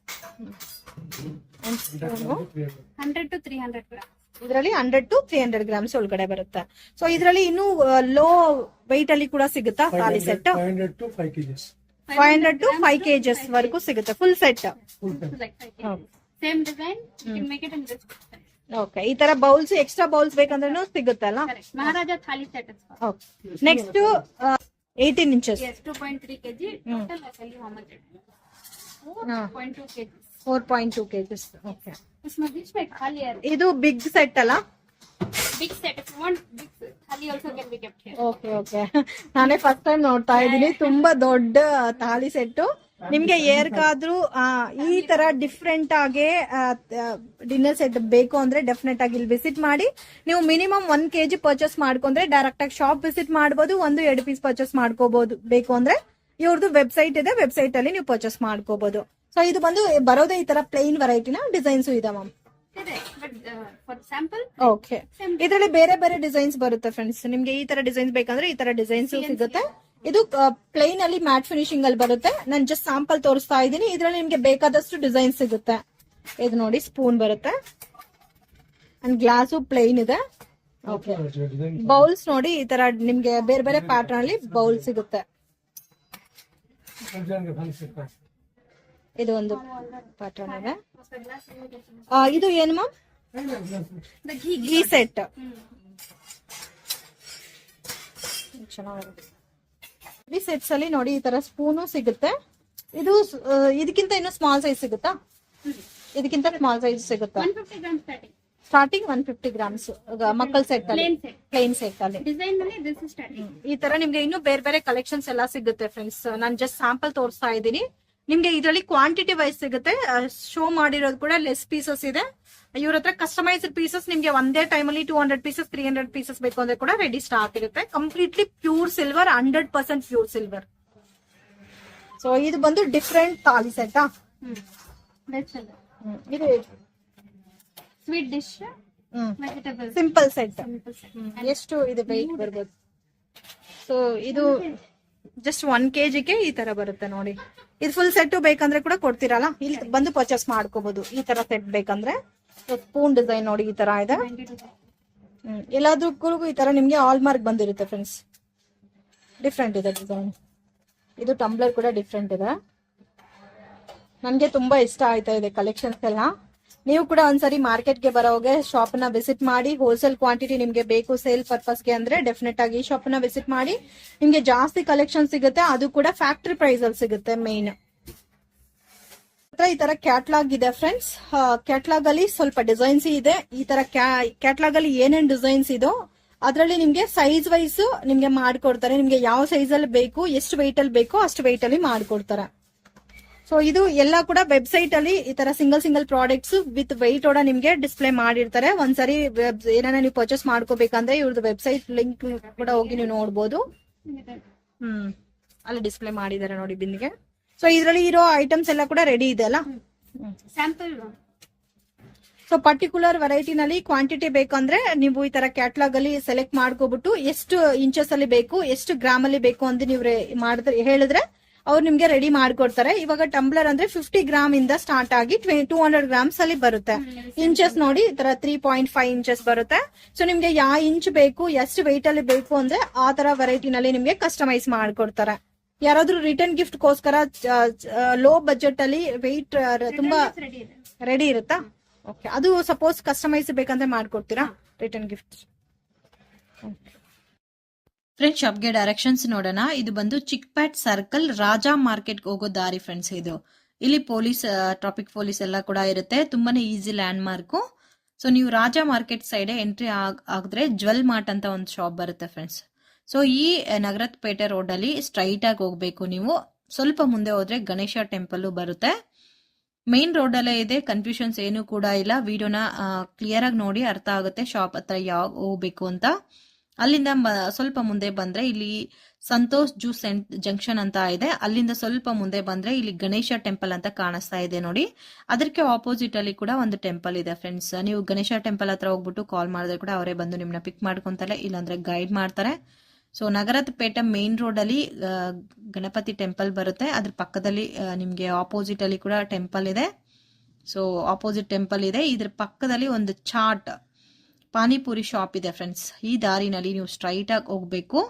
100 to 300 grams. ಇದರಲ್ಲಿ 100 to 300 ಗ್ರಾಮ್ಸ್ ಒಳಗಡೆ ಬರುತ್ತೆ. ಸೊ ಇದರಲ್ಲಿ ಇನ್ನು ಲೋ ವೆಯ್ಟ್ ಅಲ್ಲಿ ಕೂಡ ಸಿಗುತ್ತಾ ತಾಲಿ set? 500 to 5 kgs. 500 to 5 kgs ವರೆಗೂ ಸಿಗುತ್ತೆ full set. Like 5 kg. Same design, you can make it in this size. Okay. ಈ ತರ ಬೌಲ್ಸ್, ಎಕ್ಸ್ಟ್ರಾ ಬೌಲ್ಸ್ ಬೇಕಂದ್ರೂ ಸಿಗುತ್ತೆ ಅಲ್ಲ. Correct. Maharaja thali set is for. Okay. Next 18 inches. Yes, 2.3 kg. Total I tell you how much it is. 4.2 kg. 4.2 kgs. Okay. इसमें बीच में खाली है. ಇದು big set ಅಲ್ಲ? Big set. If you want big thali also can be kept here. Okay okay. ನಾನೇ first time ನೋಡ್ತಾ ಇದ್ದೀನಿ. ತುಂಬಾ ದೊಡ್ಡ ತಾಲಿ ಸೆಟ್. ನಿಮ್ಗೆ ಏರ್ಗಾದ್ರೂ ಈ ತರ ಡಿಫ್ರೆಂಟ್ ಆಗಿ ಡಿನ್ನರ್ ಸೆಟ್ ಬೇಕು ಅಂದ್ರೆ ಡೆಫಿನೆಟ್ ಆಗಿ ಇಲ್ಲಿ ವಿಸಿಟ್ ಮಾಡಿ. ನೀವು ಮಿನಿಮಮ್ 1 kg ಪರ್ಚೇಸ್ ಮಾಡ್ಕೊಂಡ್ರೆ ಡೈರೆಕ್ಟ್ ಆಗಿ ಶಾಪ್ ವಿಸಿಟ್ ಮಾಡಬಹುದು. 1-2 ಪೀಸ್ ಪರ್ಚೇಸ್ ಮಾಡ್ಕೋಬಹುದು. ಬೇಕು ಅಂದ್ರೆ ಇವ್ರದ್ದು ವೆಬ್ಸೈಟ್ ಇದೆ, ವೆಬ್ಸೈಟ್ ಅಲ್ಲಿ ನೀವು ಪರ್ಚೇಸ್ ಮಾಡ್ಕೋಬಹುದು. ಸೊ ಇದು ಬಂದು ಬರೋದೇ ಈ ತರ ಪ್ಲೇನ್ ವೆರೈಟಿನ ಡಿಸೈನ್ಸ್ ಇದೆ ma'am. Correct. But for sample, okay. ಇದರಲ್ಲಿ ಬೇರೆ ಬೇರೆ ಡಿಸೈನ್ಸ್ ಬರುತ್ತೆ ಫ್ರೆಂಡ್ಸ್. ನಿಮ್ಗೆ ಈ ತರ ಡಿಸೈನ್ಸ್ ಬೇಕಂದ್ರೆ ಈ ತರ ಡಿಸೈನ್ಸ್ ಸಿಗುತ್ತೆ. ಇದು ಪ್ಲೇನ್ ಅಲ್ಲಿ ಮ್ಯಾಟ್ ಫಿನಿಶಿಂಗ್ ಅಲ್ಲಿ ಬರುತ್ತೆ. ನಾನು ಜಸ್ಟ್ ಸ್ಯಾಂಪಲ್ ತೋರಿಸ್ತಾ ಇದ್ದೀನಿ. ಇದ್ರಲ್ಲಿ ನಿಮ್ಗೆ ಬೇಕಾದಷ್ಟು ಡಿಸೈನ್ ಸಿಗುತ್ತೆ. ಇದು ನೋಡಿ ಸ್ಪೂನ್ ಬರುತ್ತೆ ಅಂಡ್ ಗ್ಲಾಸು ಪ್ಲೇನ್ ಇದೆ. ಓಕೆ. ಬೌಲ್ಸ್ ನೋಡಿ ಈ ತರ ನಿಮ್ಗೆ ಬೇರೆ ಬೇರೆ ಪ್ಯಾಟರ್ನ್ ಅಲ್ಲಿ ಬೌಲ್ ಸಿಗುತ್ತೆ. ಇದು ಒಂದು ಪ್ಯಾಟರ್ನ್ ಇದೆ. ಇದು ಏನು ಮ್ಯಾಮ್? the ghee. ಈ ಸೆಟ್ ಚೆನ್ನಾಗಿದೆ. ಈ ಸೆಟ್ಸ್ ಅಲ್ಲಿ ನೋಡಿ ಈ ತರ ಸ್ಪೂನು ಸಿಗುತ್ತೆ. ಇದು ಇದಕ್ಕಿಂತ ಇನ್ನು ಸ್ಮಾಲ್ ಸೈಜ್ ಸಿಗುತ್ತಾ? ಇದಕ್ಕಿಂತ ಸ್ಮಾಲ್ ಸೈಜ್ ಸಿಗುತ್ತಾ? 150 grams starting. ಸ್ಟಾರ್ಟಿಂಗ್ 150 ಗ್ರಾಮ್ಸ್ ಮಕ್ಕಳ ಸೆಟ್ ಅಲ್ಲಿ, Plain set. ಪ್ಲೇನ್ ಸೆಟ್ ಅಲ್ಲಿ. Design only this is starting. ಈ ತರ ನಿಮ್ಗೆ ಇನ್ನು ಬೇರೆ ಬೇರೆ ಕಲೆಕ್ಷನ್ಸ್ ಎಲ್ಲ ಸಿಗುತ್ತೆ ಫ್ರೆಂಡ್ಸ್. ನಾನು ಜಸ್ಟ್ ಸ್ಯಾಂಪಲ್ ತೋರಿಸ್ತಾ ಇದ್ದೀನಿ. ನಿಮ್ಗೆ ಇದರಲ್ಲಿ ಕ್ವಾಂಟಿಟಿ ವೈಸ್ ಸಿಗುತ್ತೆ. ಶೋ ಮಾಡಿರೋದು ಕೂಡ ಲೆಸ್ ಪೀಸಸ್ ಇದೆ. ಇವ್ರ ಹತ್ರ ಕಸ್ಟಮೈಸ್ಡ್ ಪೀಸಸ್ ನಿಮ್ಗೆ ಒಂದೇ ಟೈಮ್ ಅಲ್ಲಿ 200 ಪೀಸಸ್ 300 ಪೀಸಸ್ ಬೇಕು ಅಂದ್ರೆ ಕೂಡ ರೆಡಿ ಸ್ಟಾಕ್ ಇರುತ್ತೆ. Completely pure silver, 100% pure silver. So ಇದು ಬಂದು different thali set. That's all. ಇದು Sweet dish, vegetables. Simple set. Simple set. ಎಷ್ಟು ಇದು ವೆಯ್ಟ್ ಬರ್ಬೋದು? ಸೊ ಇದು ಜಸ್ಟ್ 1 kgಗೆ ಈ ತರ ಬರುತ್ತೆ ನೋಡಿ. ಇದು ಫುಲ್ ಸೆಟ್ ಬೇಕಂದ್ರೆ ಕೂಡ ಕೊಡ್ತೀರಲ್ಲ, ಇಲ್ಲಿ ಬಂದು ಪರ್ಚೇಸ್ ಮಾಡ್ಕೋಬಹುದು. ಈ ತರ ಸೆಟ್ ಬೇಕಂದ್ರೆ ಸ್ಪೂನ್ ಡಿಸೈನ್ ನೋಡಿ ಈ ತರ ಇದೆ. 90 rupees. ಎಲ್ಲದಕ್ಕೂ ಈ ತರ ನಿಮ್ಗೆ ಆಲ್ ಮಾರ್ಕ್ ಬಂದಿರುತ್ತೆ ಫ್ರೆಂಡ್ಸ್. ಡಿಫ್ರೆಂಟ್ ಇದೆ ಡಿಸೈನ್. ಇದು ಟಂಬ್ಲರ್ ಕೂಡ ಡಿಫ್ರೆಂಟ್ ಇದೆ. ನನ್ಗೆ ತುಂಬಾ ಇಷ್ಟ ಆಯ್ತಾ ಇದೆ ಕಲೆಕ್ಷನ್ಸ್ ಎಲ್ಲ. ನೀವು ಕೂಡ ಒಂದ್ಸರಿ ಮಾರ್ಕೆಟ್ಗೆ ಬರೋಗೆ ಶಾಪ್ ನ ವಿಸಿಟ್ ಮಾಡಿ. ಹೋಲ್ಸೇಲ್ ಕ್ವಾಂಟಿಟಿ ನಿಮ್ಗೆ ಬೇಕು ಸೇಲ್ ಪರ್ಪಸ್ಗೆ ಅಂದ್ರೆ ಡೆಫಿನೆಟ್ ಆಗಿ ಶಾಪ್ ನ ವಿಸಿಟ್ ಮಾಡಿ. ನಿಮ್ಗೆ ಜಾಸ್ತಿ ಕಲೆಕ್ಷನ್ ಸಿಗುತ್ತೆ, ಅದು ಕೂಡ ಫ್ಯಾಕ್ಟರಿ ಪ್ರೈಸ್ ಅಲ್ಲಿ ಸಿಗುತ್ತೆ. ಮೇನ್ ಈ ತರ ಕ್ಯಾಟ್ಲಾಗ್ ಇದೆ ಫ್ರೆಂಡ್ಸ್. ಕ್ಯಾಟ್ಲಾಗ್ ಅಲ್ಲಿ ಸ್ವಲ್ಪ ಡಿಸೈನ್ಸ್ ಇದೆ. ಈ ತರ ಕ್ಯಾಟ್ಲಾಗ್ ಅಲ್ಲಿ ಏನೇನ್ ಡಿಸೈನ್ಸ್ ಇದೋ ಅದರಲ್ಲಿ ನಿಮ್ಗೆ ಸೈಜ್ ವೈಸ್ ನಿಮ್ಗೆ ಮಾಡ್ಕೊಡ್ತಾರೆ. ನಿಮ್ಗೆ ಯಾವ ಸೈಜ್ ಅಲ್ಲಿ ಬೇಕು, ಎಷ್ಟು ವೆಯ್ಟ್ ಅಲ್ಲಿ ಬೇಕೋ ಅಷ್ಟು ವೆಯ್ಟ್ ಅಲ್ಲಿ ಮಾಡ್ಕೊಡ್ತಾರೆ. ಸೊ ಇದು ಎಲ್ಲ ಕೂಡ ವೆಬ್ಸೈಟ್ ಅಲ್ಲಿ ಈ ತರ ಸಿಂಗಲ್ ಪ್ರಾಡಕ್ಟ್ಸ್ ವಿತ್ ವೆಯ್ಟ್ ಕೂಡ ನಿಮ್ಗೆ ಡಿಸ್ಪ್ಲೇ ಮಾಡಿರ್ತಾರೆ. ಒಂದ್ಸರಿ ಏನಾರ ನೀವು ಪರ್ಚೇಸ್ ಮಾಡ್ಕೋಬೇಕಂದ್ರೆ ಇವ್ರದ್ದು ವೆಬ್ಸೈಟ್ ಲಿಂಕ್ ಕೂಡ ಹೋಗಿ ನೀವು ನೋಡ್ಬೋದು. ಅಲ್ಲಿ ಡಿಸ್ಪ್ಲೇ ಮಾಡಿದ್ದಾರೆ ನೋಡಿ ಬಿಂದಿಗೆ. ಸೊ ಇದ್ರಲ್ಲಿ ಇರೋ ಐಟಮ್ಸ್ ಎಲ್ಲ ಕೂಡ ರೆಡಿ ಇದೆ ಅಲ್ಲ, ಸ್ಯಾಂಪಲ್. ಸೊ ಪರ್ಟಿಕ್ಯುಲರ್ ವೆರೈಟಿನಲ್ಲಿ ಕ್ವಾಂಟಿಟಿ ಬೇಕಂದ್ರೆ ನೀವು ಈ ತರ ಕ್ಯಾಟ್ಲಾಗ್ ಅಲ್ಲಿ ಸೆಲೆಕ್ಟ್ ಮಾಡ್ಕೋಬಿಟ್ಟು ಎಷ್ಟು ಇಂಚಸ್ ಅಲ್ಲಿ ಬೇಕು, ಎಷ್ಟು ಗ್ರಾಮ್ ಅಲ್ಲಿ ಬೇಕು ಅಂತ ನೀವು ಹೇಳಿದ್ರೆ ಅವ್ರು ನಿಮ್ಗೆ ರೆಡಿ ಮಾಡ್ಕೊಡ್ತಾರೆ. ಇವಾಗ ಟಂಬ್ಲರ್ ಅಂದ್ರೆ 50 ಗ್ರಾಮ್ ಇಂದ ಸ್ಟಾರ್ಟ್ ಆಗಿ 200 ಗ್ರಾಮ್ಸ್ ಅಲ್ಲಿ ಬರುತ್ತೆ. ಇಂಚಸ್ ನೋಡಿ ಈ ತರ 3.5 ಇಂಚಸ್ ಬರುತ್ತೆ. ಸೊ ನಿಮ್ಗೆ ಯಾವ ಇಂಚ್ ಬೇಕು, ಎಷ್ಟು ವೆಯ್ಟ್ ಅಲ್ಲಿ ಬೇಕು ಅಂದ್ರೆ ಆ ತರ ವೆರೈಟಿನಲ್ಲಿ ನಿಮ್ಗೆ ಕಸ್ಟಮೈಸ್ ಮಾಡ್ಕೊಡ್ತಾರೆ. ಯಾರಾದ್ರೂ ರಿಟರ್ನ್ ಗಿಫ್ಟ್ ಗೋಸ್ಕರ ಲೋ ಬಜೆಟ್ ಅಲ್ಲಿ ವೆಯ್ಟ್ ತುಂಬಾ ರೆಡಿ ಇರುತ್ತಾ? ಓಕೆ, ಅದು ಸಪೋಸ್ ಕಸ್ಟಮೈಸ್ ಬೇಕಂದ್ರೆ ಮಾಡ್ಕೊಡ್ತೀರಾ ರಿಟರ್ನ್ ಗಿಫ್ಟ್? ಫ್ರೆಂಡ್ಸ್ ಶಾಪ್ಗೆ ಡೈರೆಕ್ಷನ್ಸ್ ನೋಡೋಣ. ಇದು ಬಂದು ಚಿಕ್ಪೇಟ್ ಸರ್ಕಲ್ ರಾಜಾ ಮಾರ್ಕೆಟ್ ಹೋಗೋ ದಾರಿ ಫ್ರೆಂಡ್ಸ್. ಇದು ಇಲ್ಲಿ ಪೊಲೀಸ್ ಟ್ರಾಫಿಕ್ ಪೊಲೀಸ್ ಎಲ್ಲ ಕೂಡ ಇರುತ್ತೆ. ತುಂಬಾನೇ ಈಸಿ ಲ್ಯಾಂಡ್ ಮಾರ್ಕ್. ಸೊ ನೀವು ರಾಜಾ ಮಾರ್ಕೆಟ್ ಸೈಡ್ ಎಂಟ್ರಿ ಆಗಿದ್ರೆ ಜ್ವೆಲ್ ಮಾರ್ಟ್ ಅಂತ ಒಂದು ಶಾಪ್ ಬರುತ್ತೆ ಫ್ರೆಂಡ್ಸ್. ಸೊ ಈ ನಗರದ ಪೇಟೆ ರೋಡ್ ಅಲ್ಲಿ ಸ್ಟ್ರೈಟ್ ಆಗಿ ಹೋಗ್ಬೇಕು ನೀವು. ಸ್ವಲ್ಪ ಮುಂದೆ ಹೋದ್ರೆ ಗಣೇಶ ಟೆಂಪಲ್ ಬರುತ್ತೆ. ಮೇನ್ ರೋಡ್ ಅಲ್ಲೇ ಇದೆ, ಕನ್ಫ್ಯೂಷನ್ಸ್ ಏನು ಕೂಡ ಇಲ್ಲ. ವಿಡಿಯೋನ ಕ್ಲಿಯರ್ ಆಗಿ ನೋಡಿ ಅರ್ಥ ಆಗುತ್ತೆ ಶಾಪ್ ಹತ್ರ ಯಾವ ಹೋಗ್ಬೇಕು ಅಂತ. ಅಲ್ಲಿಂದ ಸ್ವಲ್ಪ ಮುಂದೆ ಬಂದ್ರೆ ಇಲ್ಲಿ ಸಂತೋಷ್ ಜ್ಯೂಸ್ ಜಂಕ್ಷನ್ ಅಂತ ಇದೆ. ಅಲ್ಲಿಂದ ಸ್ವಲ್ಪ ಮುಂದೆ ಬಂದ್ರೆ ಇಲ್ಲಿ ಗಣೇಶ ಟೆಂಪಲ್ ಅಂತ ಕಾಣಿಸ್ತಾ ಇದೆ ನೋಡಿ. ಅದಕ್ಕೆ ಆಪೋಸಿಟ್ ಅಲ್ಲಿ ಕೂಡ ಒಂದು ಟೆಂಪಲ್ ಇದೆ ಫ್ರೆಂಡ್ಸ್. ನೀವು ಗಣೇಶ ಟೆಂಪಲ್ ಹತ್ರ ಹೋಗ್ಬಿಟ್ಟು ಕಾಲ್ ಮಾಡಿದ್ರೆ ಕೂಡ ಅವರೇ ಬಂದು ನಿಮ್ನ ಪಿಕ್ ಮಾಡ್ಕೊಂತಾರೆ, ಇಲ್ಲಾಂದ್ರೆ ಗೈಡ್ ಮಾಡ್ತಾರೆ. ಸೊ ನಗರದ ಪೇಟೆ ಮೇನ್ ರೋಡ್ ಅಲ್ಲಿ ಗಣಪತಿ ಟೆಂಪಲ್ ಬರುತ್ತೆ. ಅದ್ರ ಪಕ್ಕದಲ್ಲಿ ನಿಮ್ಗೆ ಆಪೋಸಿಟ್ ಅಲ್ಲಿ ಕೂಡ ಟೆಂಪಲ್ ಇದೆ. ಸೊ ಆಪೋಸಿಟ್ ಟೆಂಪಲ್ ಇದೆ. ಇದ್ರ ಪಕ್ಕದಲ್ಲಿ ಒಂದು ಚಾಟ್ ಪಾನಿಪುರಿ ಶಾಪ್ ಇದೆ ಫ್ರೆಂಡ್ಸ್. ಈ ದಾರಿನಲ್ಲಿ ನೀವು ಸ್ಟ್ರೈಟ್ ಆಗಿ ಹೋಗ್ಬೇಕು.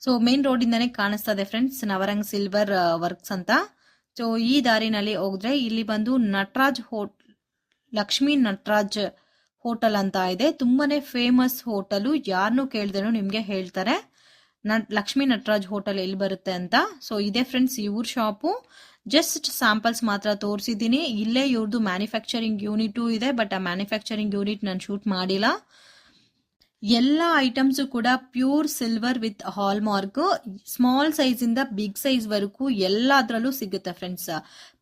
ಸೊ ಮೇನ್ ರೋಡ್ ಇಂದಾನೆ ಕಾಣಿಸ್ತದೆ ಫ್ರೆಂಡ್ಸ್ ನವರಂಗ್ ಸಿಲ್ವರ್ ವರ್ಕ್ಸ್ ಅಂತ. ಸೊ ಈ ದಾರಿನಲ್ಲಿ ಹೋದ್ರೆ ಇಲ್ಲಿ ಬಂದು ನಟರಾಜ್ ಲಕ್ಷ್ಮೀ ನಟರಾಜ್ ಹೋಟೆಲ್ ಅಂತ ಇದೆ. ತುಂಬಾನೇ ಫೇಮಸ್ ಹೋಟೆಲ್. ಯಾರನ್ನು ಕೇಳಿದ್ರು ನಿಮ್ಗೆ ಹೇಳ್ತಾರೆ ಲಕ್ಷ್ಮೀ ನಟರಾಜ್ ಹೋಟೆಲ್ ಎಲ್ಲಿ ಬರುತ್ತೆ ಅಂತ. ಸೊ ಇದೆ ಫ್ರೆಂಡ್ಸ್ ಇವ್ರ ಶಾಪು. ಜಸ್ಟ್ ಸ್ಯಾಂಪಲ್ಸ್ ಮಾತ್ರ ತೋರಿಸಿದ್ದೀನಿ. ಇಲ್ಲೇ ಇವ್ರದ್ದು ಮ್ಯಾನುಫ್ಯಾಕ್ಚರಿಂಗ್ ಯೂನಿಟ್ ಇದೆ, ಬಟ್ ಆ ಮ್ಯಾನುಫ್ಯಾಕ್ಚರಿಂಗ್ ಯೂನಿಟ್ ನಾನು ಶೂಟ್ ಮಾಡಿಲ್ಲ. ಎಲ್ಲ ಐಟಮ್ಸ್ ಕೂಡ pure silver with hall mark. Small size ಇಂದ ಬಿಗ್ ಸೈಜ್ ವರೆಗೂ ಎಲ್ಲದ್ರಲ್ಲೂ ಸಿಗುತ್ತೆ ಫ್ರೆಂಡ್ಸ್.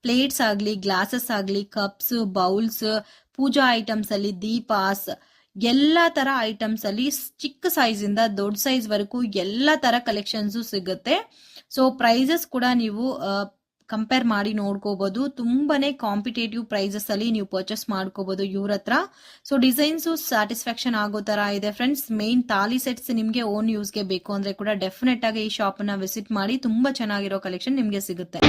ಪ್ಲೇಟ್ಸ್ ಆಗ್ಲಿ, ಗ್ಲಾಸಸ್ ಆಗ್ಲಿ, ಕಪ್ಸ್, ಬೌಲ್ಸ್, ಪೂಜಾ ಐಟಮ್ಸ್ ಅಲ್ಲಿ ದೀಪಾಸ್, ಎಲ್ಲಾ ತರ ಐಟಮ್ಸ್ ಅಲ್ಲಿ ಚಿಕ್ಕ ಸೈಜ್ ಇಂದ ದೊಡ್ಡ ಸೈಜ್ ವರೆಗೂ ಎಲ್ಲಾ ತರ ಕಲೆಕ್ಷನ್ಸ್ ಸಿಗುತ್ತೆ. ಸೊ ಪ್ರೈಸಸ್ ಕೂಡ ನೀವು ಕಂಪೇರ್ ಮಾಡಿ ನೋಡ್ಕೋಬಹುದು. ತುಂಬಾನೇ ಕಾಂಪಿಟೇಟಿವ್ ಪ್ರೈಸಸ್ ಅಲ್ಲಿ ನೀವು ಪರ್ಚೇಸ್ ಮಾಡ್ಕೋಬಹುದು ಇವ್ರ ಹತ್ರ. ಸೊ ಡಿಸೈನ್ಸ್ ಸ್ಯಾಟಿಸ್ಫ್ಯಾಕ್ಷನ್ ಆಗೋ ತರ ಇದೆ ಫ್ರೆಂಡ್ಸ್. ಮೇನ್ ತಾಲಿ ಸೆಟ್ಸ್ ನಿಮ್ಗೆ ಓನ್ ಯೂಸ್ಗೆ ಬೇಕು ಅಂದ್ರೆ ಕೂಡ ಡೆಫಿನೆಟ್ ಆಗಿ ಈ ಶಾಪ್ ನ ವಿಸಿಟ್ ಮಾಡಿ. ತುಂಬಾ ಚೆನ್ನಾಗಿರೋ ಕಲೆಕ್ಷನ್ ನಿಮ್ಗೆ ಸಿಗುತ್ತೆ.